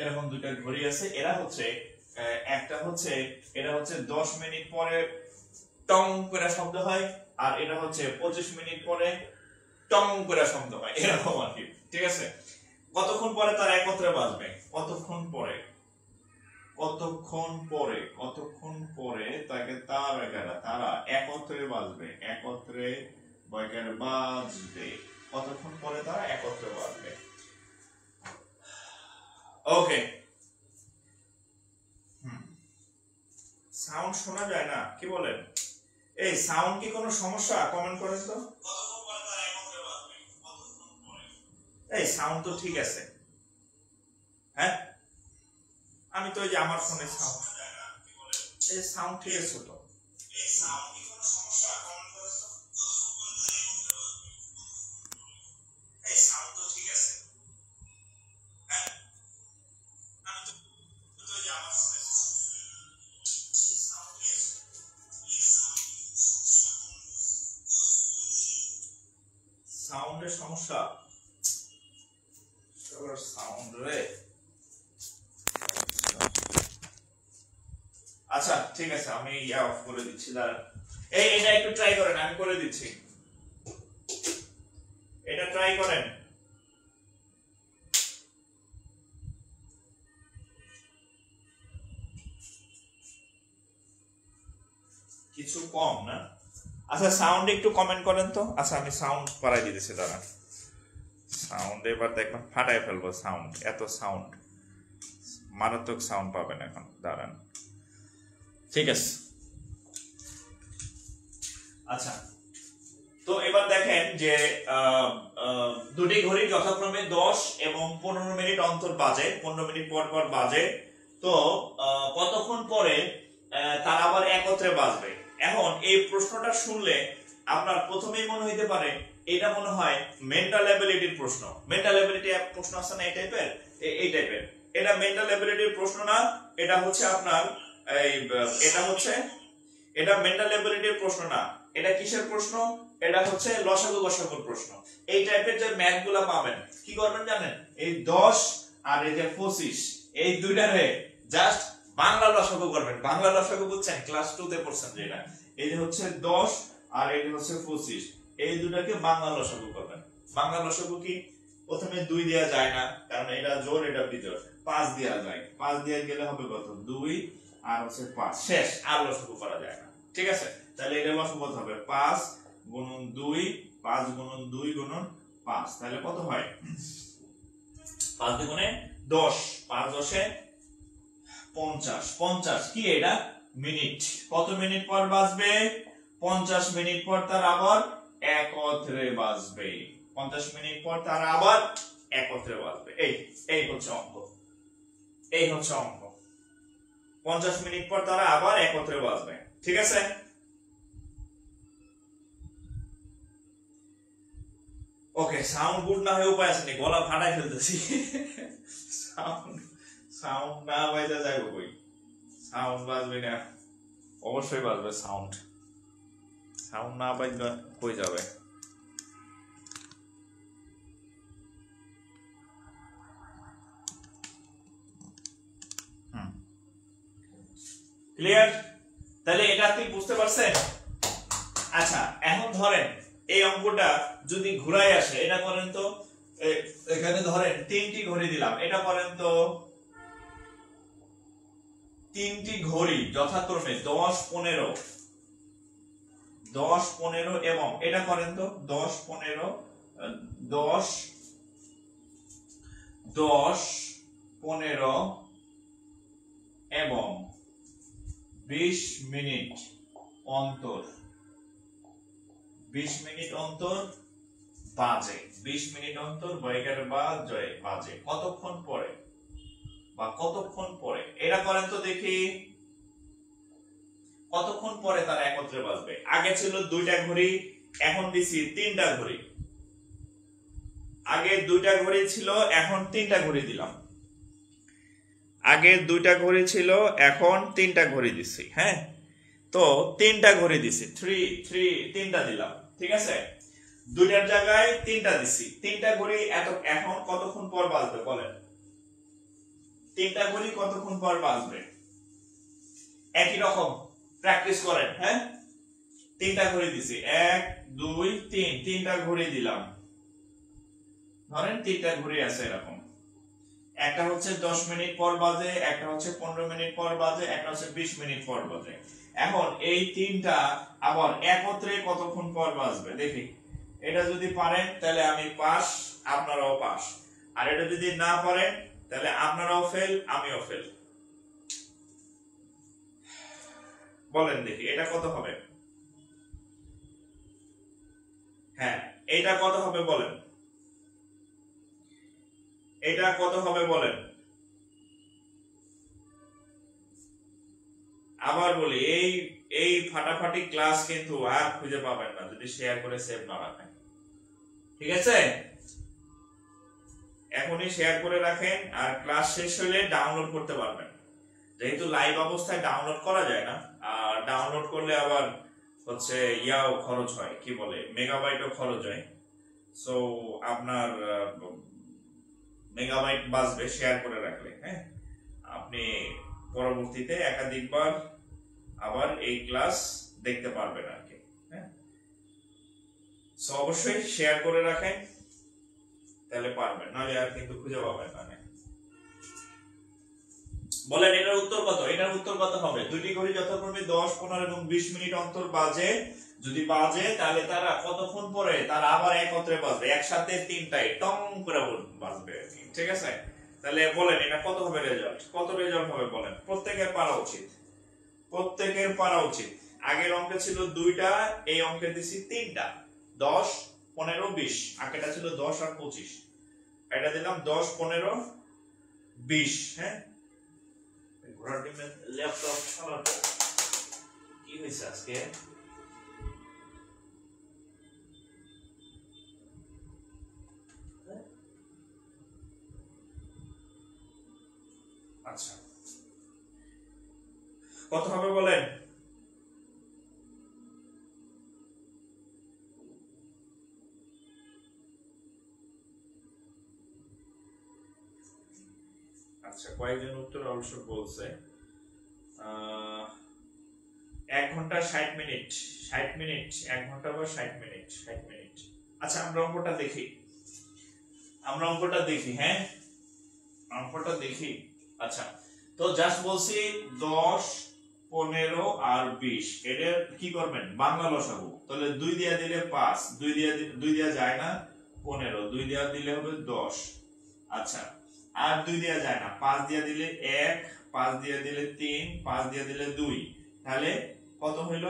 এরকম দুটা ঘড়ি আছে। এরা হচ্ছে একটা হচ্ছে, এটা হচ্ছে 10 মিনিট পরে টং করে শব্দ হয়, আর এটা হচ্ছে 25 মিনিট পরে টং করে শব্দ হয়, এরকম আর কি, ঠিক আছে। কতক্ষণ পরে তারা একত্রে বাজবে, কতক্ষণ পরে তাকে তারা একত্রে বাজবে, কতক্ষণ পরে তারা একত্রে বাজবে। ওকে, সাউন্ড শোনা যায় না, কি বলেন? এই সাউন্ড কি কোনো সমস্যা? কমেন্ট করেন তো। এই সাউন্ড তো ঠিক আছে, হ্যাঁ আমি তো এই যে আমার ফোনে সাউন্ড, এই সাউন্ড ঠিক আছে তো। এই সাউন্ড কি কোনো সমস্যা? কমেন্ট করেন তো। এই সাউন্ড তো ঠিক আছে, হ্যাঁ আমি তো এই যে আমার ফোনে সাউন্ড ঠিক আছে। সাউন্ডের সমস্যা, সাউন্ড রে। আচ্ছা ঠিক আছে, আমি অফ করে দিচ্ছি, দাঁড়ান। এটা একটু ট্রাই করেন, আমি করে দিচ্ছি, এটা ট্রাই করেন। কিছু কম না? আচ্ছা সাউন্ড একটু কমেন্ট করেন তো। আচ্ছা আমি সাউন্ড বাড়াই দিতেছি, দাঁড়ান। সাউন্ড এবার দেখবেন ফাটাই ফেলবো, সাউন্ড এত সাউন্ড, মারাত্মক সাউন্ড পাবেন এখন, দাঁড়ান। ঠিক আছে, আচ্ছা তো এবার দেখেন যে দুটি ঘড়ি যথাক্রমে 10 এবং 15 মিনিট অন্তর বাজে, 15 মিনিট পর পর বাজে। তো কতক্ষণ পরে তারা আবার একত্রে বাজবে। এখন এই প্রশ্নটা শুনলে আপনার প্রথমেই মনে হইতে পারে এটা মনে হয় মেন্টাল অ্যাবিলিটির প্রশ্ন। মেন্টাল অ্যাবিলিটি প্রশ্ন আছে না এই টাইপের, এটা মেন্টাল অ্যাবিলিটির প্রশ্ন না, এটা হচ্ছে আপনার এটা মেন্টাল অ্যাবিলিটির প্রশ্ন না, এটা কিসের প্রশ্ন? এটা হচ্ছে লসাগু গসাগুর প্রশ্ন। এই টাইপের যে ম্যাথ গুলা পাবেন, কি করবেন জানেন? এই 10 আর এই যে 25, এই দুইটারে জাস্ট বাংলা লসাগু করবেন। বাংলা লসাগু বুঝছেন, ক্লাস 2 তে পড়ছেন যেটা। এই যে হচ্ছে 10 আর এই যে হচ্ছে 25, এই দুটাকে বাংলা লসাগু করবেন। বাংলা লসাগু কি? প্রথমে 2 দেয়া যায় না, কারণ এটা জোড় এটা বিজোড়। 5 দেয়া যায়, 5 দিয়ে গেলে হবে কত? 2 আর হচ্ছে 5, শেষ। আর লসাগু করা যায় না, ঠিক আছে? তাহলে এটা লসাগু কত হবে? 5 গুণন 2, 5 গুণন 2 গুণন 5, তাহলে কত হয়? 5 গুণে 10, 5 10 50, 50 কি এটা? মিনিট। কত মিনিট পর বাজবে? 50 মিনিট পর তার আবার একত্রে বাজবে। 50 মিনিট পর তার আবার একত্রে বাজবে। এই হচ্ছে অঙ্ক, এই হচ্ছে অঙ্ক। 50 মিনিট পর তারা আবার একত্রে বাজবে, ঠিক আছে? ওকে, সাউন্ড গুড না হয়ে উপায় আছে, গলা ফাটাই ফেলতেছি। সাউন্ড না বাজে যাইব কই? সাউন্ড বাজবে না, অবশ্যই বাজবে সাউন্ড। সাউন্ড না বাজলে কই যাবে? ক্লিয়ার? তাহলে এটা আপনি বুঝতে পারছেন? আচ্ছা এখন ধরেন এই অঙ্কটা যদি ঘুরাই আসে, এটা করেন তো। এখানে ধরেন 3টি ঘড়ি দিলাম, এটা করেন তো। 3টি ঘড়ি যথাক্রমে 10 15, 10 15 এবং এটা করেন তো 10 15, 10 15 এবং 20 মিনিট অন্তর, 20 মিনিট অন্তর বাজে, 20 মিনিট অন্তর বা 11 বাজে কতক্ষণ পরে বা কতক্ষণ পরে, এটা করেন তো দেখি কতক্ষণ পরে তারা একত্রে বাজবে। আগে ছিল 2টা ঘড়ি, এখন দিছি 3টা ঘড়ি। আগে 2টা ঘড়ি ছিল, এখন 3টা ঘড়ি দিলাম। আগে 2টা ঘড়ি ছিল, এখন 3টা ঘড়ি দিছি। হ্যাঁ, তো 3টা ঘড়ি দিছি, 3টা দিলাম, ঠিক আছে। 2টার জায়গায় 3টা দিছি, 3টা ঘড়ি এখন কতক্ষণ পর বাজবে বলেন? 3টা ঘড়ি কতক্ষণ পর বাজবে? একই রকম প্র্যাকটিস করেন। হ্যাঁ, 3টা ঘড়ি দিছি, 1 2 3, 3টা ঘড়ি দিলাম। ধরেন 3টা ঘড়ি আছে এরকম, একটা হচ্ছে 10 মিনিট পর বাজে, একটা হচ্ছে 15 মিনিট পর বাজে, একটা হচ্ছে 20 মিনিট পর বাজে। এখন এই 3টা আবার একত্রে কতক্ষণ পর বাজবে দেখি। এটা যদি পারেন তাহলে আমি পাস, আপনারাও পাস। আর এটা যদি না পারেন তাহলে আপনারাও ফেল, আমিও ফেল। বলেন দেখি এটা কত হবে? হ্যাঁ, এটা কত হবে বলেন? এটা কত হবে বলেন? আবার বলি, এই ফাটাফাটি ক্লাস কিন্তু আর খুঁজে পাবেন না যদি শেয়ার করে সেভ না রাখেন, ঠিক আছে? এখনই শেয়ার করে রাখেন, আর ক্লাস শেষ হলে ডাউনলোড করতে পারবেন। যেহেতু লাইভ অবস্থায় ডাউনলোড করা যায় না, আর ডাউনলোড করলে আবার হচ্ছে ইয়াও খরচ হয়, কি বলে, মেগাবাইটও খরচ হয়। সো আপনার মেগাবাইট বাঁচবে শেয়ার করে রাখলে। হ্যাঁ, আপনি পরবর্তীতে একাধিকবার আবার এই ক্লাস দেখতে পারবেন আর কি। হ্যাঁ, সো অবশ্যই শেয়ার করে রাখেন, তাহলে পারবেন, নাহলে আর কিন্তু খুঁজে পাবেন না। বলেন এটার উত্তর কত? এটার উত্তর কত হবে? দুইটি ঘড়ি যথাক্রমে 10 15 এবং 20 মিনিট অন্তর বাজে। যদি বাজে তাহলে তারা কতক্ষণ পরে তারা আবার একত্রে বাজবে, একসাথে 3টায় টং করে বাজবে, ঠিক আছে? তাহলে বলেন এটা কত হবে রেজাল্ট? কত রেজাল্ট হবে বলেন? প্রত্যেকের পারা উচিত, প্রত্যেকের পারা উচিত। আগের অঙ্কে ছিল 2টা, এই অঙ্কে দিছি 3টা, 10 15 20। আগেটা ছিল 10 আর 25, এটা দিলাম 10 15 20। হ্যাঁ, ঘোড়ার ডিমের ল্যাপটপ চালাতে কি হয়েছে আজকে? আচ্ছা, কত হবে বলেন? আচ্ছা, কয়েকজন উত্তর অবশ্য বলছে 1 ঘন্টা 60 মিনিট, 60 মিনিট, 1 ঘন্টা বা 60 মিনিট, 60 মিনিট। আচ্ছা, আমরা অঙ্কটা দেখি, আমরা অঙ্কটা দেখি। হ্যাঁ, অঙ্কটা দেখি। আচ্ছা, তো জাস্ট বলছি 10 15 আর 20, এদের কি করবেন? বাংলা লসাগু। তাহলে 2 দিয়া দিলে 5, 2 দিয়া যায় না, 15, 2 দিয়া দিলে হবে 10। আচ্ছা, আর 2 দিয়া যায় না, 5 দিয়া দিলে 1, 5 দিয়া দিলে 3, 5 দিয়া দিলে 2, তাহলে কত হইল?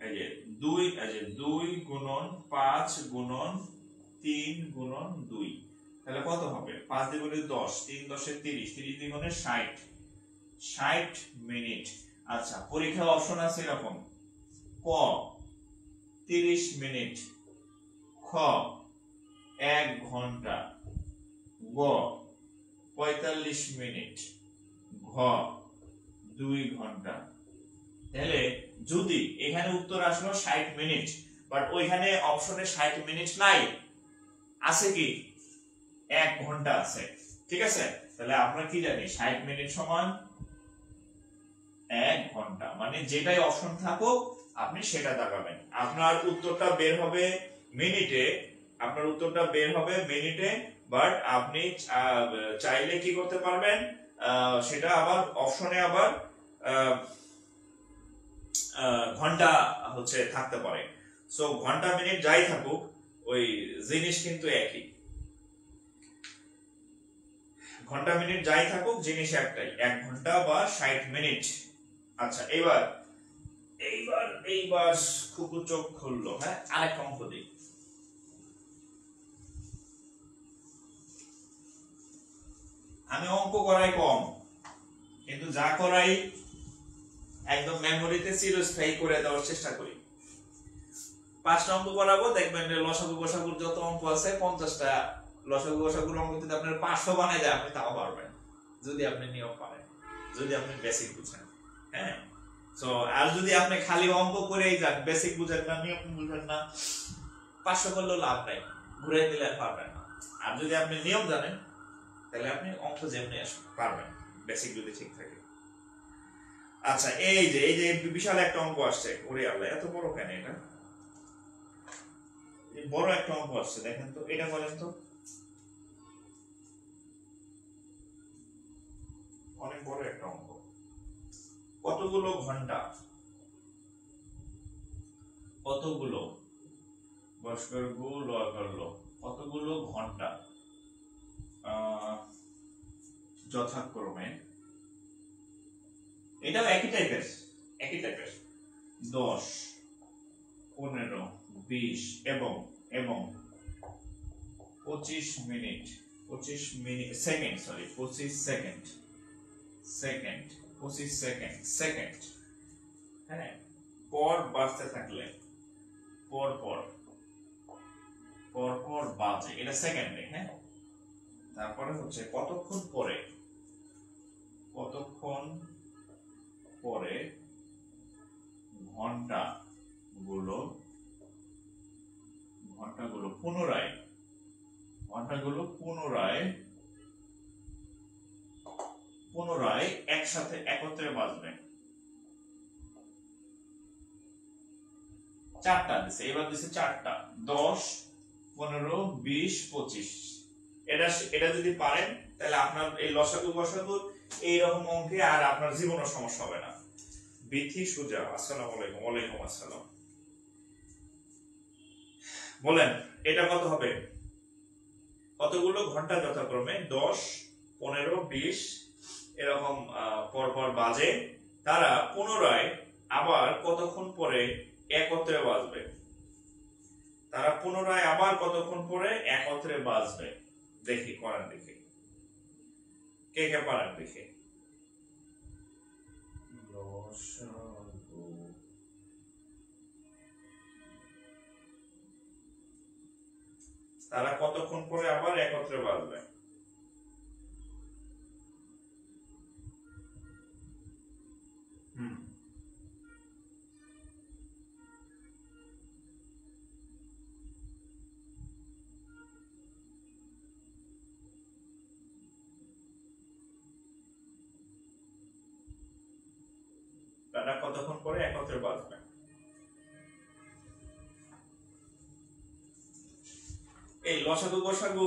এই যে 2, এই যে 2 গুণন 5 গুণন 3 গুণন 2, তাহলে কত হবে? 5 দিয়ে গুণে 10, 3 10 এ 30, 30 দিয়ে গুণে 60, 60 মিনিট। আচ্ছা, পরীক্ষা অপশন আছে এরকম, ক 30 মিনিট, খ 1 ঘন্টা, গ 45 মিনিট, ঘ 2 ঘন্টা। তাহলে যদি এখানে উত্তর আসলো 60 মিনিট, বাট ওইখানে অপশনে 60 মিনিট নাই, আছে কি 1 ঘন্টা আছে, ঠিক আছে? তাহলে আমরা কি জানি 60 মিনিট সমান 1 ঘন্টা, মানে যেটাই অপশন থাকুক আপনি সেটা দাগাবেন। আপনার উত্তরটা বের হবে মিনিটে, আপনার উত্তরটা বের হবে মিনিটে, বাট আপনি চাইলে কি করতে পারবেন, সেটা আবার অপশনে আবার ঘন্টা হচ্ছে থাকতে পারে। সো ঘন্টা মিনিট যাই থাকুক ওই জিনিস কিন্তু একই, ঘন্টা মিনিট যাই থাকুক জিনিস একটাই, 1 ঘন্টা বা 60 মিনিট। আচ্ছা, এইবার এইবার এইবার খুব চোখ খুললো। হ্যাঁ, আরেকটা অঙ্ক দিই। আমি অঙ্ক করাই কম, কিন্তু যা করাই একদম মেমোরিতে চিরস্থায়ী করে দেওয়ার চেষ্টা করি। 5টা অঙ্ক করাবো, দেখবেন লসাগু গসাগুর যত অঙ্ক আছে 50টা লসাগু গসাগুর অঙ্ক যদি আপনার 500 বানাই দেয় আপনি তাও পারবেন, যদি আপনি নিয়ম পারেন, যদি আপনি বেসিক বুঝেন। হ্যাঁ, সো আর যদি আপনি খালি অঙ্ক করেই যান, বেসিক বুঝেন না, নিয়ম বুঝেন না, 500 করলেও লাভ নাই, ঘুরে দিলে পারবেন না। আর যদি আপনি নিয়ম জানেন তাহলে আপনি অঙ্ক যেমনি আসবেন পারবেন, বেসিক যদি ঠিক থাকে। আচ্ছা, এই যে বিশাল একটা অঙ্ক আসছে, ওরে আল্লাহ এত বড় কেন এটা, বড় একটা অঙ্ক আসছে, দেখেন তো এটা বলেন তো, অনেক বড় একটা অঙ্ক। কতগুলো ঘন্টা, কতগুলো বস্কর গু লয় করলো, কতগুলো ঘন্টা যথাক্রমে, এটাও একই টাইপের 10, 15, 20 এবং 25 মিনিট, 25 সেকেন্ড, 25 সেকেন্ড, হ্যাঁ, পর বাজতে থাকলে, পর বাজে, এটা সেকেন্ডে। হ্যাঁ, তারপরে হচ্ছে কতক্ষণ পরে ঘন্টাগুলো পুনরায় একসাথে একত্রে বাজবে। 4টা দিছে, এবার দিছে 4টা, 10, 15, 20, 25। এটা যদি পারেন তাহলে আপনার এই লসাগু গসাগু এইরকম অঙ্কে আর আপনার জীবনে সমস্যা হবে না। বিথি সুজা, আসসালামু আলাইকুম। ওয়ালাইকুম আসসালাম। বলেন এটা কত হবে? কতগুলো ঘন্টা যথাক্রমে 10, 15, 20 এরকম পরপর বাজে, তারা পুনরায় আবার কতক্ষণ পরে একত্রে বাজবে? তারা পুনরায় আবার কতক্ষণ পরে একত্রে বাজবে? দেখি করেন, দেখি কে কে পারেন, দেখি। তারা কতক্ষণ পরে আবার একত্রে বাজবে? তারা কতক্ষণ পরে একত্রে বাজবে? এই লসাগু গসাগু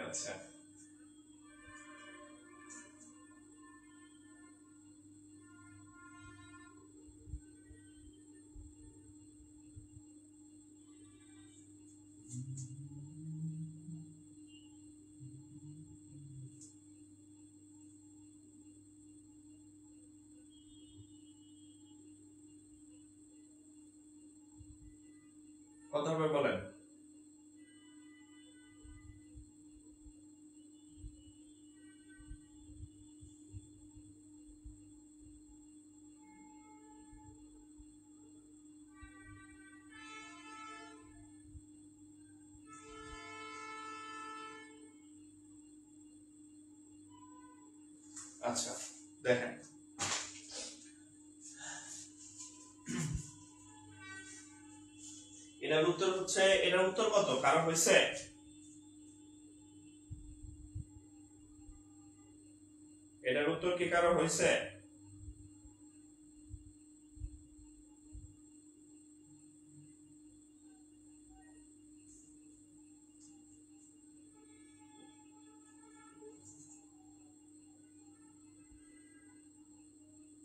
আচ্ছা, কত হবে বলেন? আচ্ছা দেখেন, এটার উত্তর হচ্ছে, এটার উত্তর কত কারণ হয়েছে? এটার উত্তর কি কারো হয়েছে?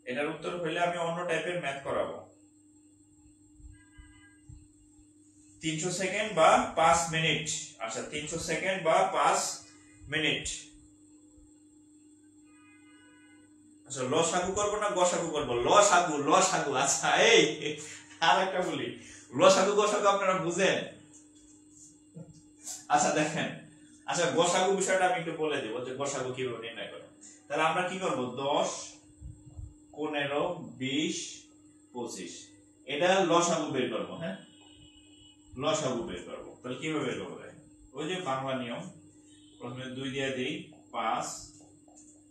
এটার উত্তর হইলে আমি অন্য টাইপের ম্যাথ করাবো। 300 সেকেন্ড বা 5 মিনিট। আচ্ছা, 300 সেকেন্ড বা 5 মিনিট। আচ্ছা লসাগু করব না গসাগু করব? লসাগু, লসাগু। আচ্ছা এই আরেকটা বলি, লসাগু গসাগু আপনারা বুঝেন? আচ্ছা দেখেন, আচ্ছা গসাগু বিষয়টা আমি একটু বলে দেব যে গসাগু কিভাবে নির্ণয় করে। তাহলে আমরা কি করব, 10 15 20 25 এটা লসাগু বের করব। হ্যাঁ, লসাগু বের করব। তাহলে কিভাবে বের করব? ওই যে বাংলা নিয়ম, প্রথমে 2 দিয়ে দেই, 5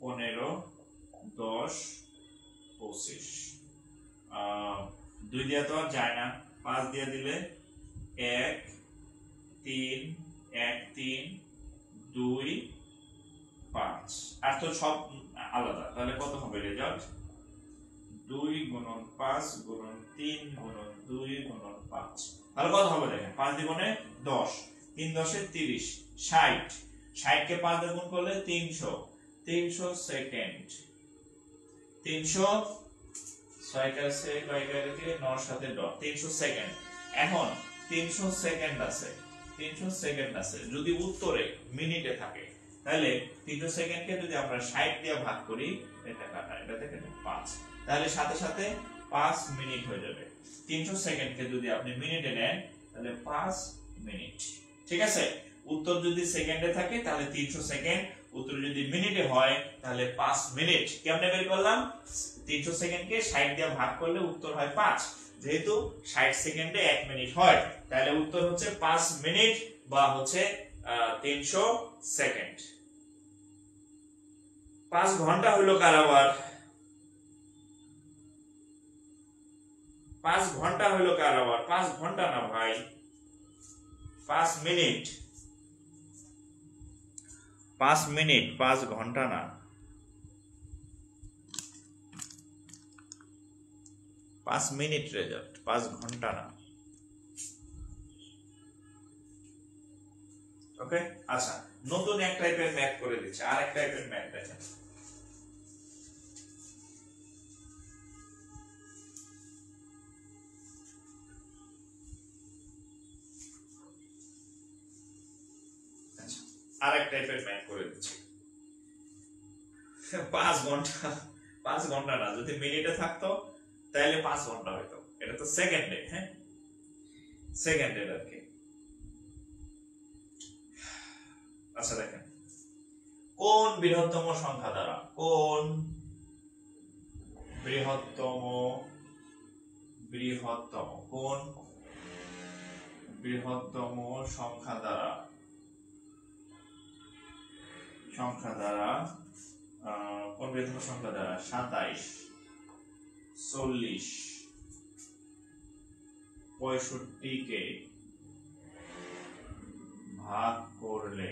15 10 25। 2 দিয়ে তো আর যায় না, 5 দিয়ে দিলে 1 3 1 3 2 5, আর তো সব আলাদা। তাহলে কত হবে রেজাল্ট? 2 গুণন 5 গুণন 3 গুণন 2 গুণন 5। তাহলে কত হবে দেখেন, 5 দ্বিগুণে 10, 3 10 30, 60। 60 কে 5 দিয়ে গুণ করলে 300, 300 সেকেন্ড। 300 6 কাছে কয়কারে থেকে 9 সাথে ডট 300 সেকেন্ড। এখন 300 সেকেন্ড আছে, 300 সেকেন্ড আছে। যদি উত্তরে মিনিটে থাকে তাহলে 300 সেকেন্ডকে যদি আমরা 60 দিয়ে ভাগ করি, এটা কাটা, এটা থেকে 5, তাহলে সাথে সাথে 5 মিনিট হয়ে যাবে। 300 সেকেন্ডকে যদি আপনি মিনিটে নেন তাহলে 5 মিনিট। ঠিক আছে, উত্তর যদি সেকেন্ডে থাকে তাহলে 300 সেকেন্ড, উত্তর যদি মিনিটে হয় তাহলে 5 মিনিট। কেমনে বের করলাম? 300 সেকেন্ডকে 60 দিয়ে ভাগ করলে উত্তর হয় 5। যেহেতু 60 সেকেন্ডে 1 মিনিট হয়, তাহলে উত্তর হচ্ছে 5 মিনিট বা হচ্ছে 300 সেকেন্ড। 5 ঘন্টা হলো কার আবার? 5 ঘন্টা হলো কার আবার? 5 ঘন্টা না ভাই, 5 মিনিট। 5 মিনিট, 5 ঘন্টা না। 5 মিনিট রেজাল্ট, 5 ঘন্টা না। ওকে, আচ্ছা নতুন এক টাইপের ম্যাথ করে দিচ্ছে, আর এক টাইপের ম্যাথ দেখেন। আর এক টাইপের ম্যাথ করে দিচ্ছে। 5 ঘন্টা, 5 ঘন্টা না, যদি মিনিটে থাকতো তাহলে 5 ঘন্টা হইতো। এটা তো সেকেন্ডে। হ্যাঁ, সেকেন্ডে আর কি। আচ্ছা দেখেন, কোন বৃহত্তম সংখ্যা দ্বারা, কোন বৃহত্তম, কোন বৃহত্তম সংখ্যা দ্বারা, কোন বৃহত্তম সংখ্যা দ্বারা 27 40 65 কে ভাগ করলে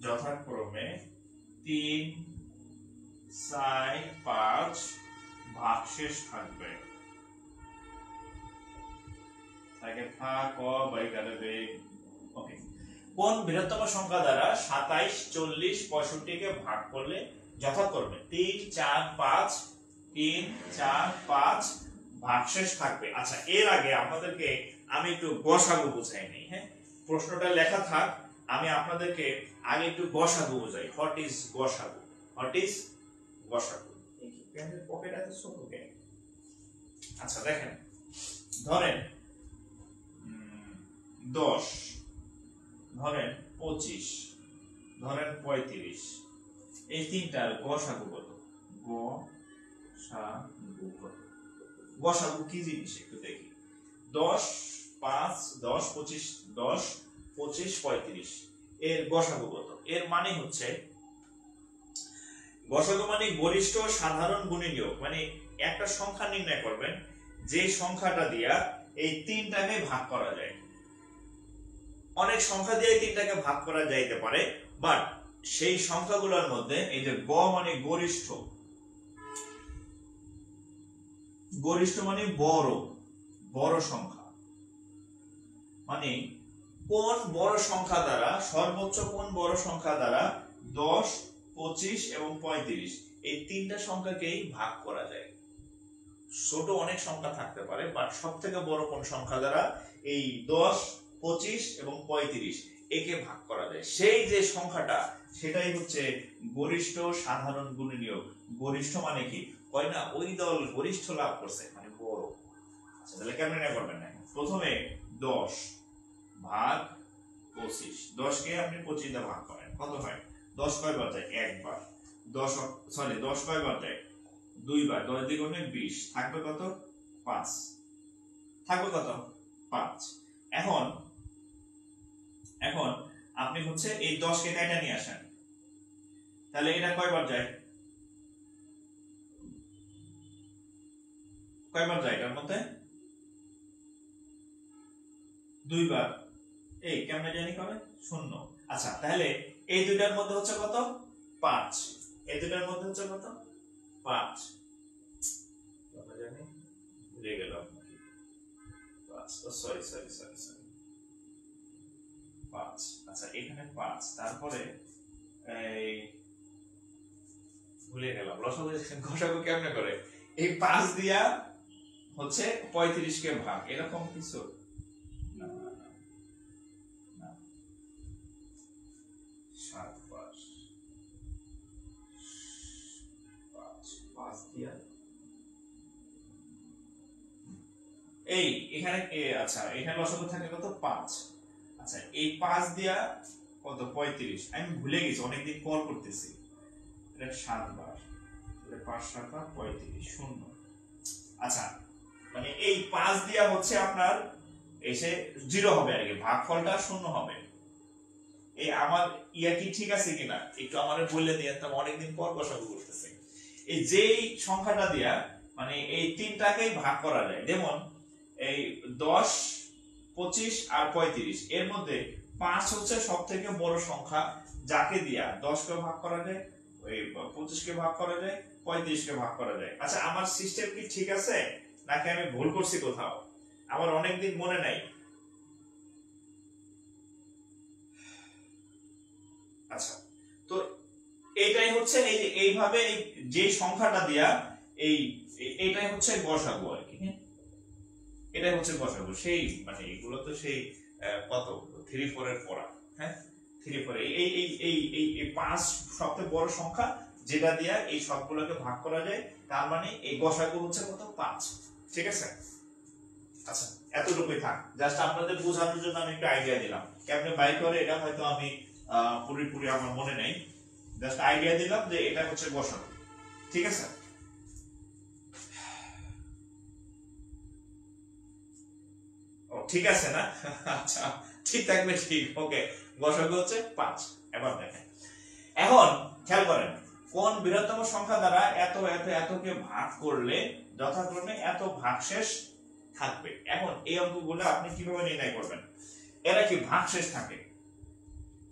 যথাক্রমে 3 4 5 ভাগশেষ থাকবে। ওকে, কোন বৃহত্তম সংখ্যা দ্বারা 27 40 65 কে ভাগ করলে যথাক্রমে 3 4 5 3 4 5 ভাগশেষ থাকবে। আচ্ছা, এর আগে আপনাদেরকে আমি একটু গসাগু বুঝাই নেই। হ্যাঁ, প্রশ্নটা লেখা থাক, আমি আপনাদেরকে আগে একটু গসাগু বুঝাই। হোয়াট ইজ গসাগু? পকেট আছে ছোট কেন? আচ্ছা দেখেন, ধরেন 10, ধরেন 25, ধরেন 35, এই তিনটার গসাগু কত? গসাগু কি জিনিস একটু দেখি। 10 5 10 25 10 25 35 এর গসাগু কত? এর মানে হচ্ছে, গসাগু মানে গরিষ্ঠ সাধারণ গুণনীয়ক। মানে একটা সংখ্যা নির্ণয় করবেন যে সংখ্যাটা দিয়া এই তিনটাকে ভাগ করা যায়। অনেক সংখ্যা দিয়ে তিনটাকে ভাগ করা যাইতে পারে, বাট সেই সংখ্যাগুলোর মধ্যে এই যে গ মানে গরিষ্ঠ, মানে বড় সংখ্যা। মানে কোন বড় সংখ্যা দ্বারা, সর্বোচ্চ কোন বড় সংখ্যা দ্বারা 10 25 এবং 35 এই তিনটা সংখ্যাকেই ভাগ করা যায়। ছোট অনেক সংখ্যা থাকতে পারে, বাট সব থেকে বড় কোন সংখ্যা দ্বারা এই 10, 25 এবং 35 একে ভাগ করা যায়, সেই যে সংখ্যাটা সেটাই হচ্ছে গরিষ্ঠ সাধারণ গুণনীয়ক। গরিষ্ঠ মানে কি, কয় না ওই দল গরিষ্ঠ লাভ করছে মানে বড়। আচ্ছা তাহলে কেমন না করবেন না, প্রথমে 10 ভাগ 25, 10 কে আপনি 25 দিয়ে ভাগ করেন, কত হয়? 10 কয়বার যায়? একবার। 10 কয়বার যায়? দুইবার। 10 দ্বিগুণে 20, থাকবে কত? 5, থাকবে কত? 5। এখন আপনি হচ্ছে এই 10 কে কাটা নিয়ে আসেন, তাহলে এটা কয়বার যায়? কয়বার যায় এটার মধ্যে? দুইবার। এই কেমনে জানি করে? 0। আচ্ছা তাহলে এই দুইটার মধ্যে হচ্ছে কত? 5। এই দুইটার মধ্যে হচ্ছে কত? 5। কত জানি ভুলে গেলাম। 5, সরি 5। আচ্ছা এখানে 5, তারপরে এই ভুলে গেলাম গসাগু কেমনে করে? এই 5 দিয়া হচ্ছে 35 কে ভাগ, এরকম কিছু না। 7, 5 দিয়া এই এখানে আচ্ছা এখানে লসাগু থাকে কত? 5। আচ্ছা এই 5 দিয়া কত? 35। আমি ভুলে গেছি, অনেকদিন পর করতেছি। এটা 7 বার, তাহলে 5 7 35, 0। আচ্ছা মানে এই 5 দিয়া হচ্ছে আপনার এসে 0 হবে আর কি, ভাগফলটা 0 হবে। এই আমার ইয়া কি ঠিক আছে কিনা একটু আমারে বলে দিয়ে, তো অনেকদিন পর লসাগু করতেছি। এই যেই সংখ্যাটা দিয়া মানে এই তিনটাকেই ভাগ করা যায়, যেমন এই 10, 25 আর 35, এর মধ্যে 5 হচ্ছে সবথেকে বড় সংখ্যা, যাকে দিয়া 10 কে ভাগ করা যায়, ওই 25 কে ভাগ করা যায়, 35 কে ভাগ করা যায়। আচ্ছা আমার সিস্টেম কি ঠিক আছে নাকি আমি ভুল করছি কোথাও? আমার অনেকদিন মনে নাই। আচ্ছা তো এইটাই হচ্ছে এই যে এইভাবে যে সংখ্যাটা দিয়া এইটাই হচ্ছে গসাগু আর কি। এটাই হচ্ছে গসাগু। সেই মানে এগুলো তো সেই কত 3-4 এর পড়া। হ্যাঁ 3-4 এই 5 সবচেয়ে বড় সংখ্যা, যেটা দিয়া এই সবগুলোকে ভাগ করা যায়, তার মানে এই গসাগু হচ্ছে কত? 5। ঠিক আছে? আচ্ছা এতটুকুই থাক, জাস্ট আপনাদের বোঝানোর জন্য আমি একটা আইডিয়া দিলাম। কেমনে বাই করে এটা হয়তো আমি পুরোপুরি আমার মনে নেই, জাস্ট আইডিয়া দিলাম যে এটা হচ্ছে গসাগু। ঠিক আছে? ও ঠিক আছে না? আচ্ছা ঠিক থাকবে, ঠিক। ওকে, গসাগু হচ্ছে 5। এবার দেখেন, এখন খেয়াল করেন কোন বৃহত্তম সংখ্যা দ্বারা এত এত এতকে ভাগ করলে যথাক্রমে এত ভাগশেষ থাকবে। এখন এই অঙ্কগুলো আপনি কিভাবে নির্ণয় করবেন? এরা কি ভাগশেষ থাকে?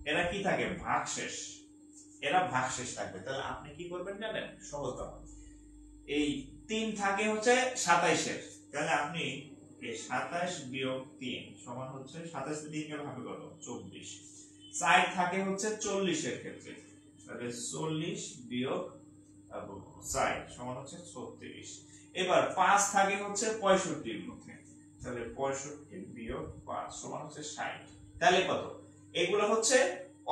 এরা কি থাকে? ভাগশেষ। এরা ভাগশেষ থাকবে। তাহলে আপনি কি করবেন জানেন? সহজ ব্যাপার। এই 3 থাকে হচ্ছে 27 এর, তাহলে আপনি এই 27 বিয়োগ 3 সমান হচ্ছে 27 কে 3 কে ভাগ কত? 24। 4 থাকে হচ্ছে 40 এর ক্ষেত্রে, তাহলে 40 বিয়োগ 4 সমান হচ্ছে 36। এবার 5 থাকে হচ্ছে 65 এর মধ্যে, তাহলে 65 বিয়োগ 5 সমান হচ্ছে 60। তাহলে কত? এগুলো হচ্ছে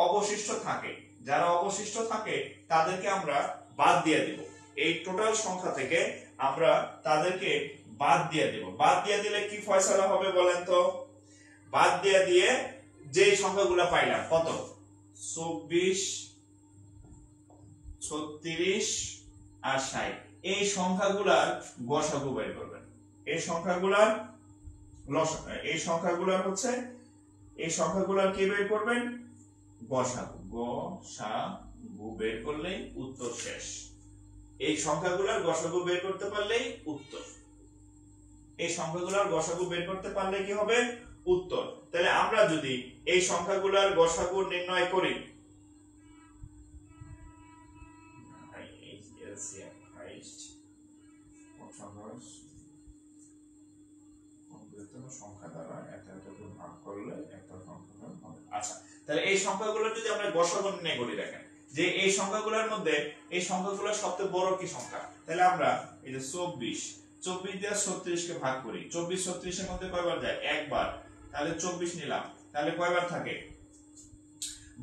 অবশিষ্ট থাকে, যারা অবশিষ্ট থাকে তাদেরকে আমরা বাদ দিয়ে দেব। এই টোটাল সংখ্যা থেকে আমরা তাদেরকে বাদ দিয়ে দেব। বাদ দিয়ে দিলে কি ফয়সালা হবে বলেন তো? বাদ দিয়ে যে সংখ্যাগুলো পাইলাম কত? 24, 36 আর 60, এই সংখ্যাগুলার গসাগু বের করবেন। এই সংখ্যাগুলার হচ্ছে এই সংখ্যাগুলার কি বের করবেন? গসাগু। গসাগু বের করলেই উত্তর শেষ। এই সংখ্যাগুলোর গসাগু বের করতে পারলেই উত্তর। এই সংখ্যাগুলোর গসাগু বের করতে পারলে কি হবে? উত্তর। তাহলে আমরা যদি এই সংখ্যাগুলোর গসাগু নির্ণয় করি, সংখ্যা দ্বারা এতটুকু ভাগ করলে একটা সংখ্যা হবে। আচ্ছা তাহলে এই সংখ্যাগুলো যদি আমরা গসাগু নির্ণয় করি, দেখেন যে এই সংখ্যাগুলোর মধ্যে এই সংখ্যাগুলোর সবচেয়ে বড় কি সংখ্যা? তাহলে আমরা এই যে 24 24 দিয়ে 36 কে ভাগ করি, 24 36 এর মধ্যে কয়বার যায়? একবার। তাহলে 24 নিলাম, তাহলে কয়বার থাকে?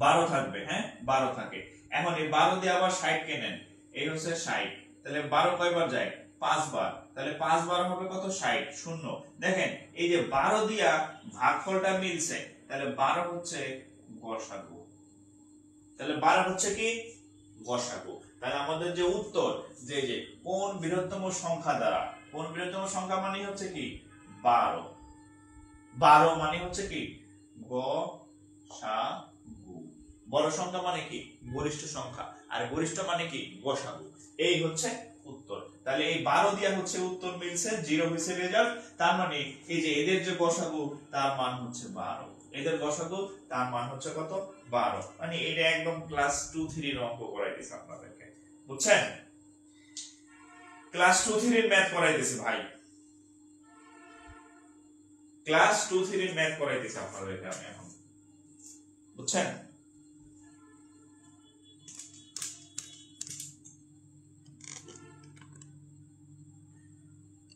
12 থাকবে। হ্যাঁ, 12 থাকে। এখন এই 12 দিয়ে আবার 60 কে নেন, এই হচ্ছে 60, তাহলে 12 কয়বার যায়? 5 বার। তাহলে 5 বার হবে কত? 60। শূন্য। দেখেন এই যে 12 দিয়া ভাগফলটা মিলছে, তাহলে 12 হচ্ছে গসাগু। তাহলে 12 হচ্ছে কি? গসাগু। তাহলে আমাদের যে উত্তর, যে কোন বৃহত্তম সংখ্যা দ্বারা, কোন বৃহত্তম সংখ্যা মানে হচ্ছে কি? 12। 12 মানে হচ্ছে কি? গসাগু। বড় সংখ্যা মানে কি? গরিষ্ঠ সংখ্যা। আর গরিষ্ঠ মানে কি? গসাগু। এই হচ্ছে উত্তর। তাহলে এই 12 দিয়া হচ্ছে উত্তর মিলছে, 0 হইছে রেজাল্ট। তার মানে এই যে এদের যে গসাগু তার মান হচ্ছে 12। এদের গসাগু তার মান হচ্ছে কত? 12। মানে এটা একদম ক্লাস 2 3 এর অঙ্ক করাই দিয়েছে আপনাদেরকে, বুঝছেন? ক্লাস 2 3 এর ম্যাথ করাই দিয়েছে ভাই, ক্লাস 2 3 এর ম্যাথ করাই দিয়েছে আপনাদেরকে আমি এখন, বুঝছেন?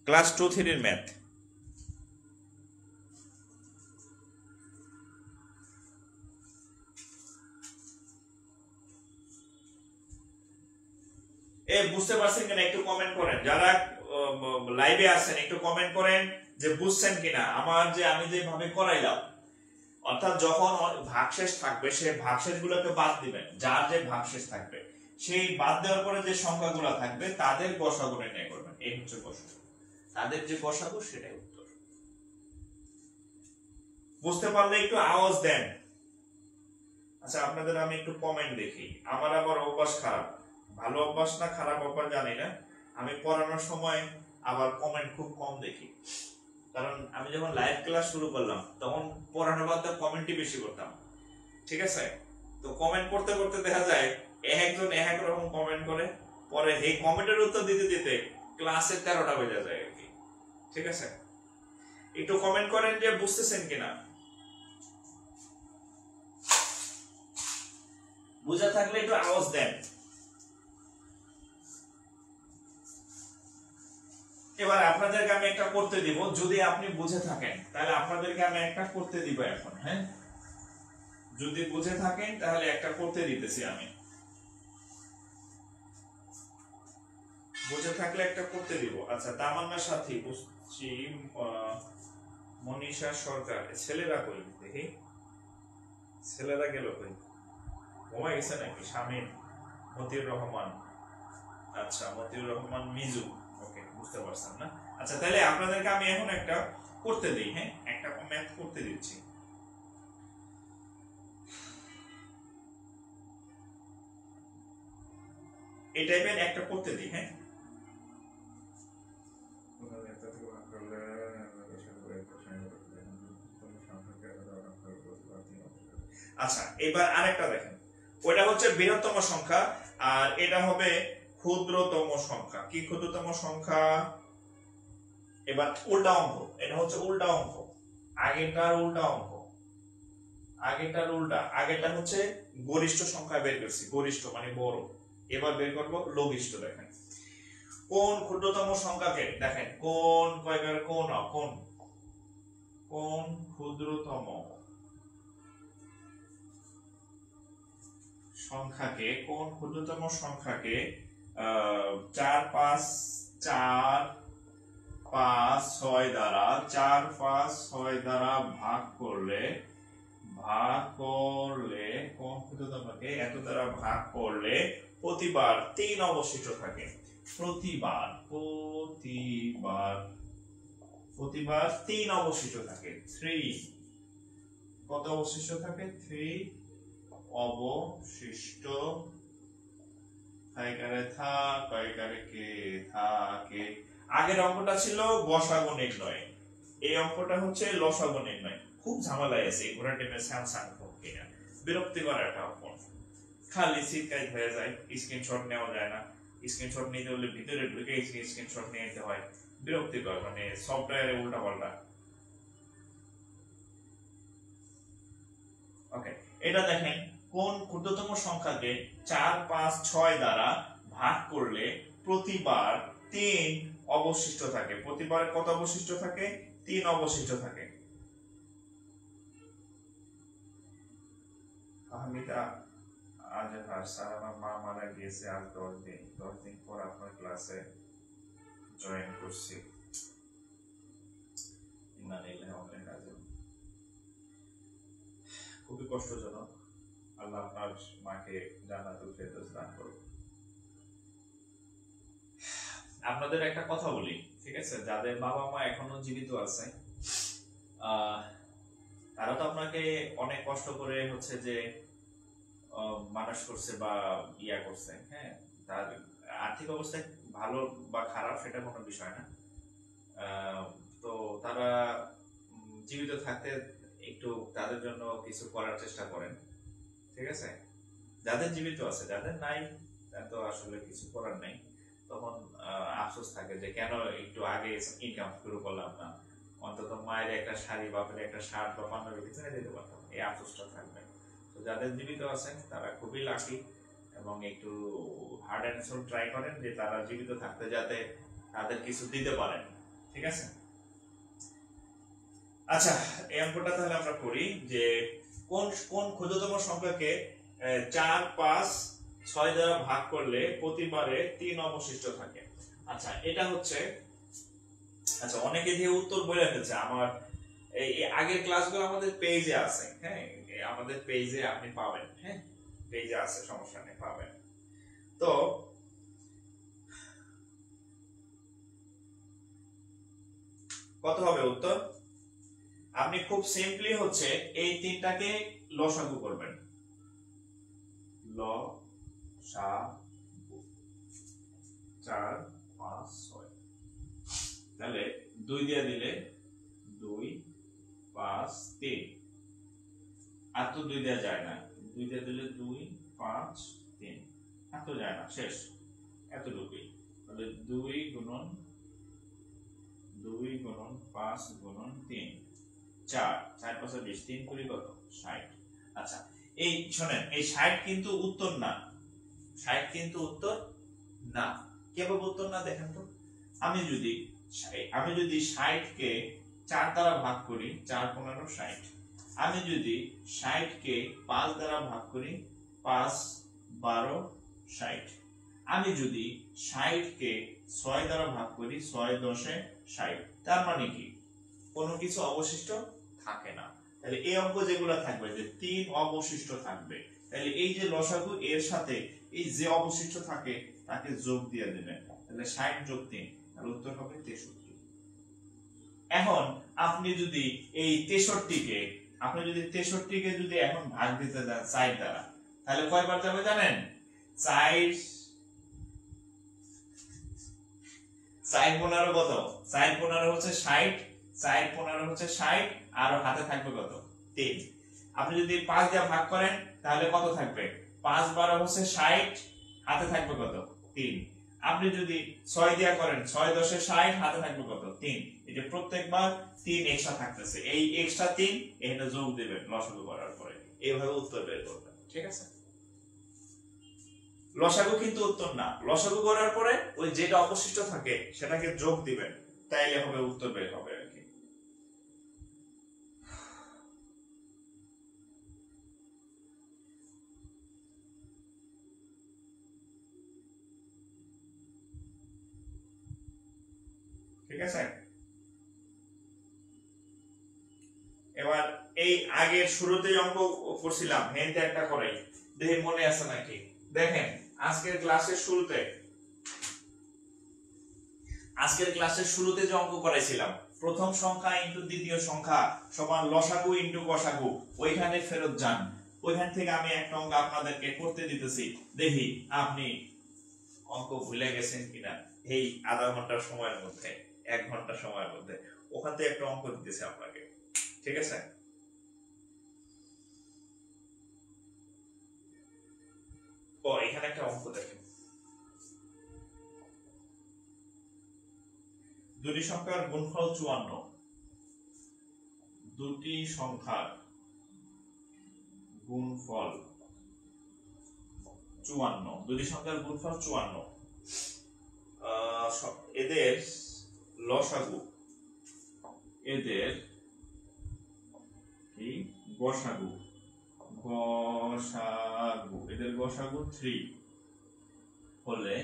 ক্লাস 2 3 এর ম্যাথ। বুঝতে পারছেন কিনা একটু কমেন্ট করেন, যারা লাইভে আছেন একটু কমেন্ট করেন যে বুঝছেন কিনা আমার যে আমি যেভাবে করাইলাম। অর্থাৎ যখন ভাগশেষ থাকবে সেই ভাগশেষ গুলোকে বাদ দিবেন, যার যে ভাগশেষ থাকবে সেই বাদ দেওয়ার পরে যে সংখ্যাগুলো থাকবে তাদের গসাগু নির্ণয় করবেন। এই হচ্ছে গসাগু, তাদের যে গসাগু সেটাই উত্তর। বুঝতে পারলে একটু আওয়াজ দেন। আচ্ছা, আপনাদের আমি একটু কমেন্ট দেখি। আমার আবার অভ্যাস খারাপ, ভালো অভ্যাস না খারাপ অভ্যাস জানি না, আমি পড়ানোর সময় আবার কমেন্ট খুব কম দেখি। কারণ আমি যখন লাইভ ক্লাস শুরু করলাম তখন পড়ানোর বাদ কমেন্টই বেশি করতাম, ঠিক আছে? তো কমেন্ট করতে করতে দেখা যায় একজন এক রকম কমেন্ট করে, পরে এই কমেন্টের উত্তর দিতে দিতে ক্লাসে 13টা বেজে যায় আর কি, ঠিক আছে? একটু কমেন্ট করেন যে বুঝতেছেন কিনা, বুঝা থাকলে একটু আওয়াজ দেন। এবার আপনাদেরকে আমি একটা করতে দিব, যদি আপনি বুঝে থাকেন তাহলে আপনাদেরকে আমি একটা করতে দিব এখন। হ্যাঁ, যদি বুঝে থাকেন তাহলে একটা করতে দিতেছি আমি, বুঝে থাকলে একটা করতে দিব। আচ্ছা, তামান্না সাথী, বুঝছি, মনীষা সরকার, ছেলেরা কই দেখি, ছেলেরা গেল কই? ঘুমাই গেছে নাকি? শামীম, মতিউর রহমান, আচ্ছা মতিউর রহমান মিজু, ওকে, বুঝতে পারছেন না? আচ্ছা, তাহলে আপনাদেরকে আমি এখন একটা করতে দিই। হ্যাঁ, একটা ম্যাথ করতে দিচ্ছি। এই টাইপের একটা করতে দিই। হ্যাঁ, আচ্ছা, এবার আরেকটা দেখেন, ওটা হচ্ছে বৃহত্তম সংখ্যা আর এটা হবে ক্ষুদ্রতম সংখ্যা। কি ক্ষুদ্রতম সংখ্যা? এবার উল্টা অঙ্ক, এটা হচ্ছে উল্টা অঙ্ক, আগেরটার উল্টা অঙ্ক, আগেরটার উল্টা। আগেরটা হচ্ছে গরিষ্ঠ সংখ্যা বের করছি, গরিষ্ঠ মানে বড়। এবার বের করব লঘিষ্ঠ। দেখেন কোন ক্ষুদ্রতম সংখ্যাকে, দেখেন কোন কয়বার, কোন কোন কোন ক্ষুদ্রতম সংখ্যাকে, কোন ক্ষুদ্রতম সংখ্যাকে 4 5 4 5 6 দ্বারা 4 5 6 দ্বারা ভাগ করলে কোন ক্ষুদ্রতমকে এত দ্বারা ভাগ করলে প্রতিবার 3 অবশিষ্ট থাকে। প্রতিবার 3 অবশিষ্ট থাকে। 3 কত অবশিষ্ট থাকে? 3 অবশিষ্ট থাকে। আগের অঙ্কটা ছিল গসাগু নির্ণয়, এই অঙ্কটা হচ্ছে লসাগু নির্ণয়। খুব ঝামেলায় আছে ঘোড়া টিমের স্যামসাং ফোন কিনা, বিরক্তিকর একটা ফোন, খালি সিটকাইট হয়ে যায়, স্ক্রিনশট নেওয়া যায় না, স্ক্রিনশট নিতে হলে ভিতরে ঢুকে স্ক্রিনশট নিতে হয়, বিরক্তিকর, মানে সফটওয়্যারে উল্টা পাল্টা। ওকে, এটা দেখেন কোন ক্ষুদ্রতম সংখ্যাকে 4 5 6 দ্বারা ভাগ করলে প্রতিবার 3 অবশিষ্ট থাকে। প্রতিবারে কত অবশিষ্ট থাকে? 3 অবশিষ্ট থাকে। ফাহমিদা আজহার স্যার, আমার মা মারা গিয়েছে আজ 10 দিন। 10 দিন পর আপনার ক্লাসে জয়েন করছি। খুবই কষ্টজনক। আল্লাহ আপনার মাকে জান্নাতুল ফেরদৌস দান করুন। আপনাদের একটা কথা বলি, ঠিক আছে? যাদের বাবা মা এখনো জীবিত আছে, তারা তো আপনাকে অনেক কষ্ট করে হচ্ছে যে মানুষ করছে বা ইয়া করছে, হ্যাঁ। তার আর্থিক অবস্থা ভালো বা খারাপ সেটা কোনো বিষয় না। তো তারা জীবিত থাকতে একটু তাদের জন্য কিছু করার চেষ্টা করেন, ঠিক আছে? যাদের জীবিত আছে, যাদের নাই তো আসলে কিছু করার নেই। তখন আফসোস থাকে যে কেন একটু আগে ইনকাম শুরু করলাম না, অন্তত মায়ের একটা শাড়ি, বাপের একটা শার্ট বা পাঞ্জাবি কিনে দিতে পারতাম, এই আফসোসটা থাকবে। তো যাদের জীবিত আছেন তারা খুবই লাকি, এবং একটু হার্ড অ্যান্ড সোল ট্রাই করেন যে তারা জীবিত থাকতে যাতে তাদের কিছু দিতে পারেন, ঠিক আছে? আচ্ছা, এই অঙ্কটা তাহলে আমরা করি যে কোন কোন ক্ষুদ্রতম সংখ্যাকে 4, 5, 6 দ্বারা ভাগ করলে প্রতিবারে 3 অবশিষ্ট থাকে। আচ্ছা, এটা হচ্ছে, আচ্ছা অনেকে দিয়ে উত্তর বলে ফেলছে। আমার এই আগের ক্লাসগুলো আমাদের পেজে আছে, হ্যাঁ, আমাদের পেজে আপনি পাবেন, হ্যাঁ, পেজে আছে, সমস্যা নেই, পাবেন। তো কত হবে উত্তর? আপনি খুব সিম্পলি হচ্ছে এই তিনটাকে লসাগু করবেন। লসাগু 4, 5, 6, তাহলে 2 দিয়ে দিলে 2, 5, 3, আর তো 2 দেওয়া যায় না। 2 দিয়ে দিলে 2, 5, 3, আর তো যায় না, শেষ, এতটুকুই। তাহলে 2 গুণন 5 গুণন 3, 4, 4 5 20, 3 কুড়ি কত? 60। আচ্ছা, এই শোনেন, এই 60 কিন্তু উত্তর না, 60 কিন্তু উত্তর না। কিভাবে উত্তর না দেখেন তো? আমি যদি 60 কে 4 দ্বারা ভাগ করি, 4 15 60। আমি যদি 60 কে 5 দ্বারা ভাগ করি, 5 12 60। আমি যদি 60 কে 6 দ্বারা ভাগ করি, 6 10 60। তার মানে কি কোনো কিছু অবশিষ্ট থাকে না। তাহলে এই অঙ্ক যেগুলো থাকবে যে 3 অবশিষ্ট থাকবে, তাহলে এই যে লসাগু এর সাথে এই যে অবশিষ্ট থাকে তাকে যোগ দিয়ে দেবেন। তাহলে 60 যোগ 3, তাহলে উত্তর হবে 63। এখন আপনি যদি এই 63 কে যদি এখন ভাগ দিতে যান 4 দ্বারা, তাহলে কয়বার যাবে জানেন? 4 15 কত? 4 15 হচ্ছে 60, 4 15 হচ্ছে 60, আর হাতে থাকবে কত? 3। আপনি যদি 5 দিয়ে ভাগ করেন তাহলে কত থাকবে? 5 12 হচ্ছে 60, হাতে থাকবে কত? 3। আপনি যদি 6 দিয়ে করেন, 6 10 60, হাতে থাকবে কত? 3। এই যে প্রত্যেকবার 3 এক্সট্রা থাকতেছে, এই এক্সট্রা 3 এখানে যোগ দিবেন লসাগু করার পরে, এইভাবে উত্তর বের করবেন, ঠিক আছে? লসাগু কিন্তু উত্তর না, লসাগু করার পরে ওই যেটা অবশিষ্ট থাকে সেটাকে যোগ দিবেন, তাইলে হবে উত্তর বের হবে আর কি। ঠিক আছে? এবার এই আগের শুরুতেই অঙ্ক করছিলাম, হেনতে একটা করে দেখি মনে আছে নাকি। দেখেন আজকের ক্লাসের শুরুতে যে অঙ্ক করাইছিলাম, প্রথম সংখ্যা ইনটু দ্বিতীয় সংখ্যা সমান লসাগু ইনটু গসাগু, ওইখানে ফেরত যান। ওইখান থেকে আমি একটা অঙ্ক আপনাদেরকে করতে দিতেছি, দেখি আপনি অঙ্ক ভুলে গেছেন কিনা। এই আধা ঘন্টার সময়ের মধ্যে, 1 ঘন্টা সময়ের মধ্যে ওখান থেকে একটা অঙ্ক দিতেছি আপনাকে, ঠিক আছে? ও এখানে একটা অঙ্ক দেখেন, দুটি সংখ্যার গুণফল 54। দুটি সংখ্যার গুণফল 54, দুটি সংখ্যার গুণফল 54। এদের লসাগু, এদের কি গসাগু, গসাগু, এদের গসাগু 3 হলে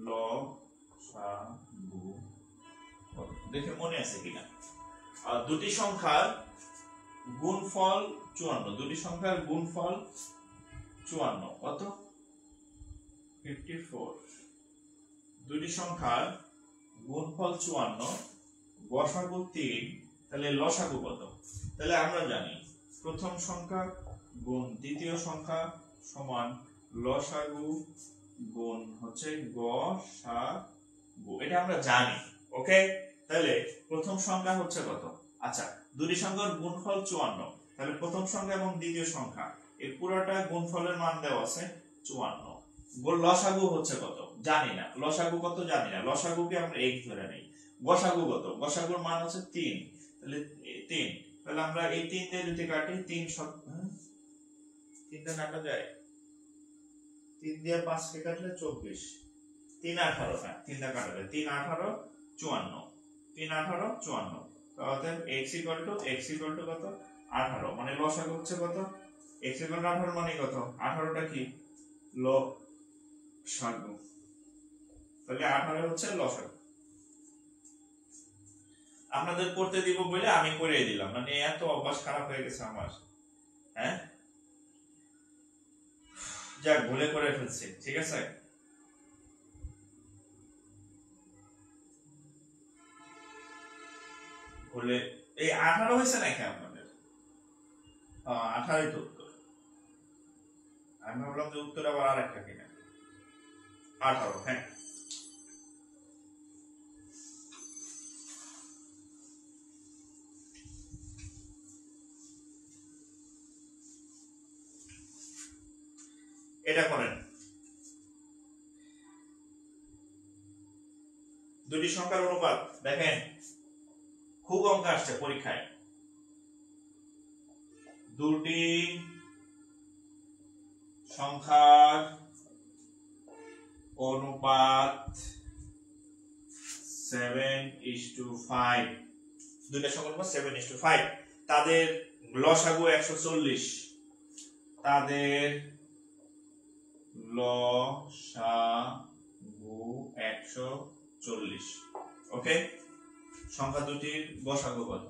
লসাগু দেখে মনে আছে কিনা। আর দুটি সংখ্যার গুণফল 54, দুটি সংখ্যার গুণফল 54 কত 54, দুটি সংখ্যার গুণফল 54, গসাগু 3, তাহলে লসাগু কত? তাহলে আমরা জানি প্রথম সংখ্যা গুণ দ্বিতীয় সংখ্যা সমান লসাগু গুণ হচ্ছে গসাগু, এটা আমরা জানি। ওকে, তাহলে প্রথম সংখ্যা হচ্ছে কত? আচ্ছা, দুটি সংখ্যার গুণফল 54, তাহলে প্রথম সংখ্যা এবং দ্বিতীয় সংখ্যা এই পুরোটা গুণফলের মান দেওয়া আছে 54। লসাগু হচ্ছে কত জানি না, লসাগু কত জানি না, লসাগুকে আমরা x ধরে নেই। গসাগু কত? গসাগুর মান হচ্ছে 3, তাহলে 3, তাহলে আমরা এই 3 দিয়ে যদি কাটি 3 3টা কাটা যায়, 3 দিয়ে 5 কে কাটলে 24, 3 18, হ্যাঁ 3টা কাটা যায়, 3 18 54, 3 18 54, অতএব x কত 18, মানে লসাগু হচ্ছে কত x 18 মানে কত 18টা কি লসাগু, তাহলে 18 হচ্ছে লসাগু। আপনাদের করতে দিব বলে আমি করে দিলাম, মানে এত অভ্যাস খারাপ হয়ে গেছে আমার, হ্যাঁ যাক ভুলে করে ফেলছি, ঠিক আছে। ভুলে এই 18 হয়েছে নাকি আপনাদের? 18ই তো উত্তর, আমি ভাবলাম যে উত্তর আবার আরেকটা কিনা। 18, হ্যাঁ এটা করেন। দুটি সংখ্যার অনুপাত দেখেন, খুব অঙ্ক আসছে পরীক্ষায়। দুটি সংখ্যার অনুপাত 7:5, দুইটা সংখ্যার অনুপাত 7:5, তাদের লসাগু 140, তাদের লসাগু 140। ওকে, সংখ্যা দুটির গসাগু কত?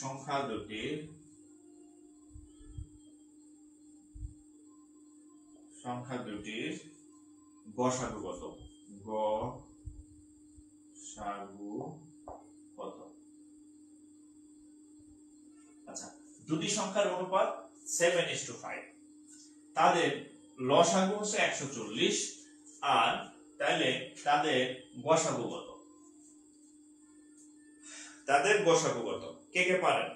সংখ্যা দুটির গসাগু কত? গসাগু কত? আচ্ছা, দুটি সংখ্যার অনুপাত 7:5, তাদের লসাগু হচ্ছে 140, আর তাহলে তাদের গসাগু কত? তাদের গসাগু কত কে কে পারেন?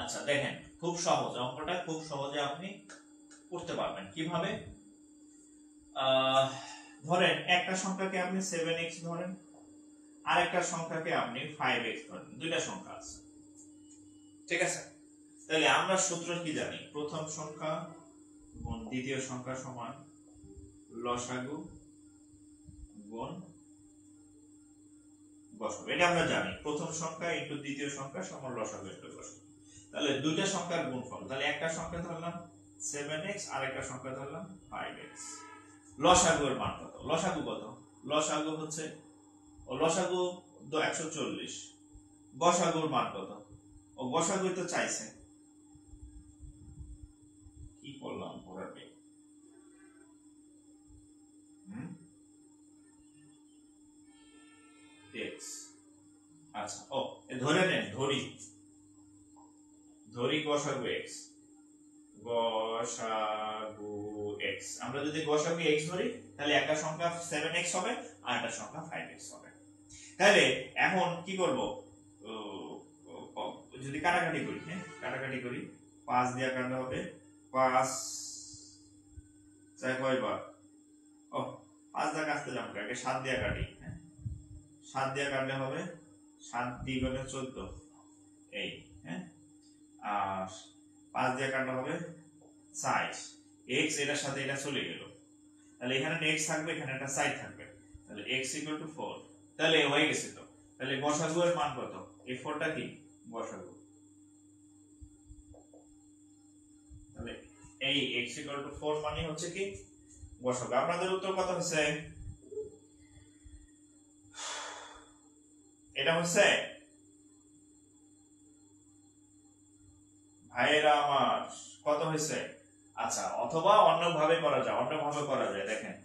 আচ্ছা দেখেন, খুব সহজ অঙ্কটা, খুব সহজে আপনি করতে পারবেন। কিভাবে? ধরেন একটা সংখ্যাকে আপনি 7x ধরেন, আর একটা সংখ্যাকে আপনি 5x ধরেন, দুইটা সংখ্যা আছে, ঠিক আছে। তাহলে আমরা সূত্র কি জানি? প্রথম সংখ্যা গুণ দ্বিতীয় সংখ্যা সমান লসাগু গুণ গসাগু, এটা আমরা জানি। প্রথম সংখ্যা ইনটু দ্বিতীয় সংখ্যা সমান লসাগু ইনটু গসাগু। তাহলে দুইটা সংখ্যার গুণফল, তাহলে একটা সংখ্যা ধরলাম 7x আর একটা সংখ্যা ধরলাম 5x। লসাগুর মান কত? লসাগু কত? লসাগু হচ্ছে লসাগু 140, গসাগুর মান কত? ও গসাগু তো চাইছে, কি করলাম পড়াতে? x, আচ্ছা ও ধরে নেন, ধরি গসাগু x, গসাগু x। আমরা যদি গসাগু x ধরি তাহলে একটা সংখ্যা 7x হবে আর একটা সংখ্যা 5x হবে। তাহলে এখন কি করব? যদি কাটাকাটি করি, হ্যাঁ কাটাকাটি করি, 5 দিয়ে কাটলে হবে 5 চাই কয়বার? ও 5 দিয়ে কাটতে যাবো, আগে 7 দিয়ে কাটি, হ্যাঁ 7 দিয়ে কাটলে হবে 7 দ্বিগুণে 14 এই, হ্যাঁ, আর 5 দিয়ে কাটা হবে 60, x এটার সাথে এটা চলে গেল, তাহলে এখানে x থাকবে, এখানে একটা সাইড থাকবে, তাহলে x = 4, তাহলে হয়ে গেছে। তো তাহলে গসাগু এর মান কত? এই 4টা কি গসাগু, তাহলে এই x = 4 মানে হচ্ছে কি গসাগু। আপনাদের উত্তর কত হচ্ছে? এটা হচ্ছে ভাইরা আমার কত হয়েছে? আচ্ছা, অথবা অন্যভাবে করা যায়, দেখেন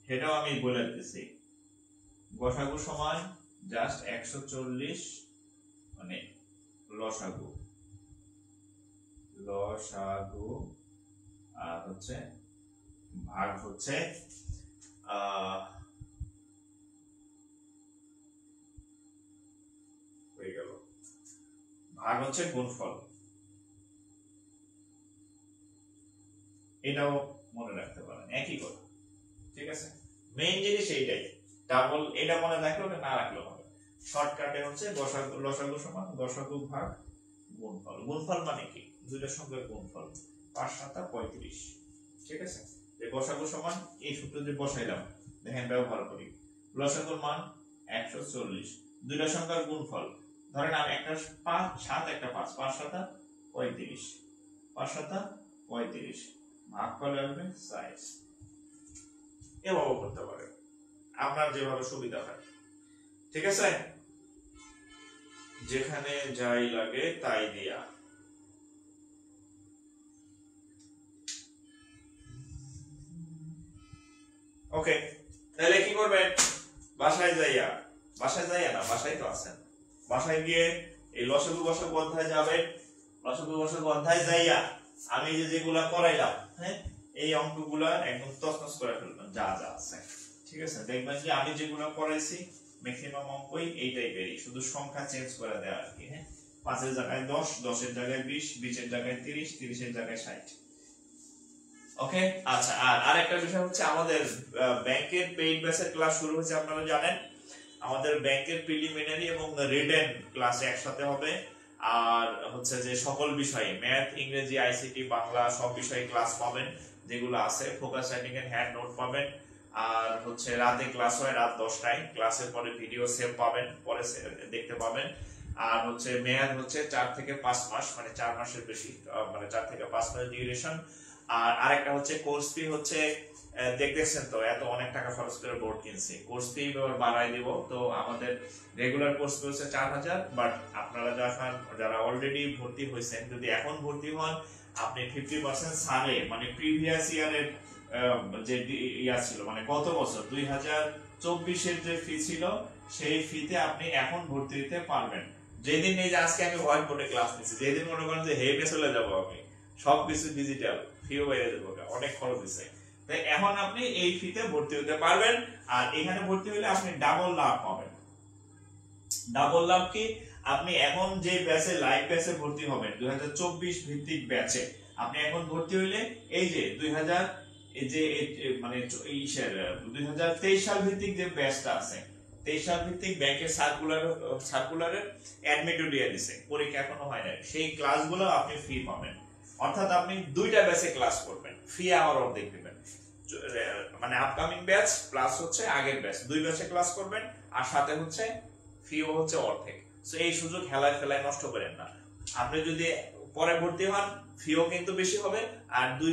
সেটাও আমি বলে দিতেছি। গসাগু সমান জাস্ট 140 মানে লসাগু আর হচ্ছে ভাগ হচ্ছে হয়ে গেল, ভাগ হচ্ছে গুণফল। এটাও মনে রাখতে পারেন, একই কথা, ঠিক আছে। মেইন জিনিস এইটাই, ডাবল এটা মনে রাখলে ওটা না রাখলেও হবে। শর্টকাটে হচ্ছে লসাগু সমান গসাগু ভাগ গুণফল। গুণফল মানে কি? দুইটার সংখ্যার গুণফল, 5 7 35, ঠিক আছে। যে গসাগু সমান এই সূত্র দিয়ে বসাইলাম, দেখেন ব্যবহার করি, লসাগুর মান 140, দুইটা সংখ্যার গুণফল, ধরেন আমি একটা 5 7 একটা 5, 5 7 35, 5 7 35 ভাগ করলে হবে 60। এভাবে করতে পারেন, আপনার যেভাবে সুবিধা হয়, ঠিক আছে। যেখানে যাই লাগে তাই দিয়া। ওকে, তাহলে কি করবেন? বাসায় যাইয়া না, বাসায় তো আছেন, বাসায় গিয়ে এই লসাগু গসাগু অধ্যায় যাবে, লসাগু গসাগু অধ্যায় যাইয়া আমি যেগুলা করাইলাম, হ্যাঁ, এই অঙ্কগুলা একদম তছনছ করে ফেলবেন যা যা আছে, ঠিক আছে। দেখবেন যে আমি যেগুলো করাইছি ম্যাক্সিমাম অঙ্কই এই টাইপেরই, শুধু সংখ্যা চেঞ্জ করে দেওয়া আর কি, হ্যাঁ। 5 এর জায়গায় 10, 10 এর জায়গায় 20, 20 এর জায়গায় 30, 30 এর জায়গায় 60। ওকে, আচ্ছা, আর আরেকটা বিষয় হচ্ছে আমাদের ব্যাংকের পেইড ব্যাচের ক্লাস শুরু হয়েছে, আপনারা জানেন। আমাদের ব্যাংকের প্রিলিমিনারি এবং রিটেন ক্লাস একসাথে হবে, আর হচ্ছে যে সকল বিষয়ে ম্যাথ, ইংরেজি, আইসিটি, বাংলা সব বিষয়ে ক্লাস পাবেন, যেগুলো আছে ফোকাস রাইটিং এর হ্যান্ড নোট পাবেন। আর হচ্ছে রাতে ক্লাস হয়, রাত 10টায়, ক্লাসের পরে ভিডিও সেভ পাবেন, পরে দেখতে পাবেন। আর হচ্ছে ম্যাথ হচ্ছে 4 থেকে 5 মাস, মানে 4 মাসের বেশি, মানে 4 থেকে 5 মাস ডিউরেশন। আর আরেকটা হচ্ছে কোর্স ফি হচ্ছে, দেখতেছেন তো এত অনেক টাকা খরচ করে বোর্ড কিনছি, কোর্স ফি এবার বাড়াই দিব। তো আমাদের রেগুলার কোর্স ফি হচ্ছে 4000, বাট আপনারা যারা অলরেডি ভর্তি হয়েছেন, যদি এখন ভর্তি হন আপনি 50% ছাড়ে, মানে প্রিভিয়াস ইয়ারের যে ইয়া ছিল, মানে গত বছর 2024 এর যে ফি ছিল, সেই ফিতে আপনি এখন ভর্তি হতে পারবেন। যেদিন এই যে আজকে আমি হোয়াইট বোর্ডে ক্লাস নিচ্ছি, যেদিন মনে করেন যে হেভে চলে যাব, আমি সবকিছু ডিজিটাল, ফিও বাইরে দেবো, অনেক খরচ দিচ্ছে, তাই এখন আপনি এই ফিতে ভর্তি হতে পারবেন। আর এখানে ভর্তি হলে আপনি ডাবল লাভ পাবেন। ডাবল লাভ কি? আপনি এখন যে ব্যাচে লাইভ ব্যাচে ভর্তি হবেন 2024 ভিত্তিক ব্যাচে, আপনি এখন ভর্তি হইলে এই যে 2000 এই যে মানে 2023 সাল ভিত্তিক যে ব্যাচটা আছে, 23 সাল ভিত্তিক ব্যাংকের সার্কুলারের অ্যাডমিটও দিয়ে দিছে, পরীক্ষা এখনো হয় না, সেই ক্লাসগুলো আপনি ফ্রি পাবেন। অর্থাৎ আপনি দুইটা ব্যাচে ক্লাস করবেন, ফ্রি আওয়ার অর্ধেক দিবেন, মানে আপকামিং ব্যাচ প্লাস হচ্ছে আগের ব্যাচ, দুই ব্যাচে ক্লাস করবেন, আর সাথে হচ্ছে ফিও হচ্ছে অর্ধেক। সো এই সুযোগ হেলায় ফেলায় নষ্ট করেন না। আপনি যদি পরে ভর্তি হন, ফিও কিন্তু বেশি হবে, আর দুই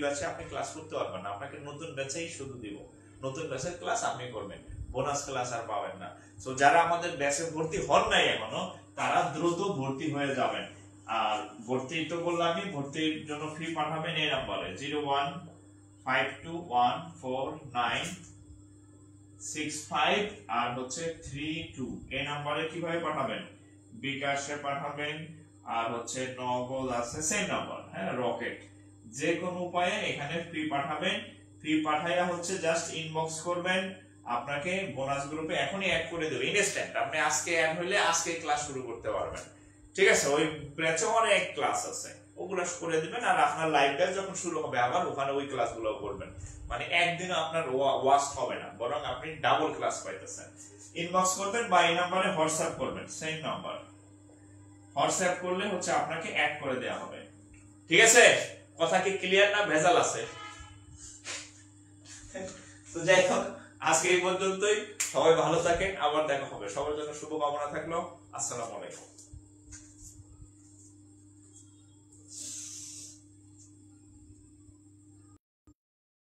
ব্যাচে আপনি ক্লাস করতে পারবেন না, আপনাকে নতুন ব্যাচেই শুধু দিব, নতুন ব্যাচের ক্লাস আপনি করবেন, বোনাস ক্লাস আর পাবেন না। সো যারা আমাদের ব্যাচে ভর্তি হন নাই এখনো, তারা দ্রুত ভর্তি হয়ে যাবেন। আর ভর্তি তো বললামই, ভর্তির জন্য ফি পাঠাবেন এই নম্বরে 01521965 আর হচ্ছে 32, এই নম্বরে কিভাবে পাঠাবেন? বিকাশে পাঠাবেন, আর হচ্ছে নগদ আছে সেম নাম্বার, হ্যাঁ, রকেট, যে কোনো উপায়ে এখানে ফি পাঠাবেন। ফি পাঠাইয়া হচ্ছে জাস্ট ইনবক্স করবেন, আপনাকে বোনাস গ্রুপে এখনই অ্যাড করে দেবে ইনস্ট্যান্ট। আপনি আজকে অ্যাড হইলে আজকে ক্লাস শুরু করতে পারবেন, ঠিক আছে। ওই ব্যাচে অনেক ক্লাস আছে, ওগুলো করে দিবেন। আর আপনার লাইভ ব্যাচ যখন শুরু হবে আবার ওখানে ওই ক্লাসগুলো করবেন, মানে একদিনে আপনার ওয়াস্ট হবে না, বরং আপনি ডাবল ক্লাস পাইতেছেন। ইনবক্স করবেন বা এই নম্বরে হোয়াটসঅ্যাপ করবেন, সেম নাম্বার। হোয়াটসঅ্যাপ করলে হচ্ছে আপনাকে অ্যাড করে দেওয়া হবে। ঠিক আছে, কথা কি ক্লিয়ার না ভেজাল আছে? তো যাই হোক, আজকে এই পর্যন্তই। সবাই ভালো থাকেন, আবার দেখা হবে। সবার জন্য শুভকামনা থাকলো। আসসালামু আলাইকুম।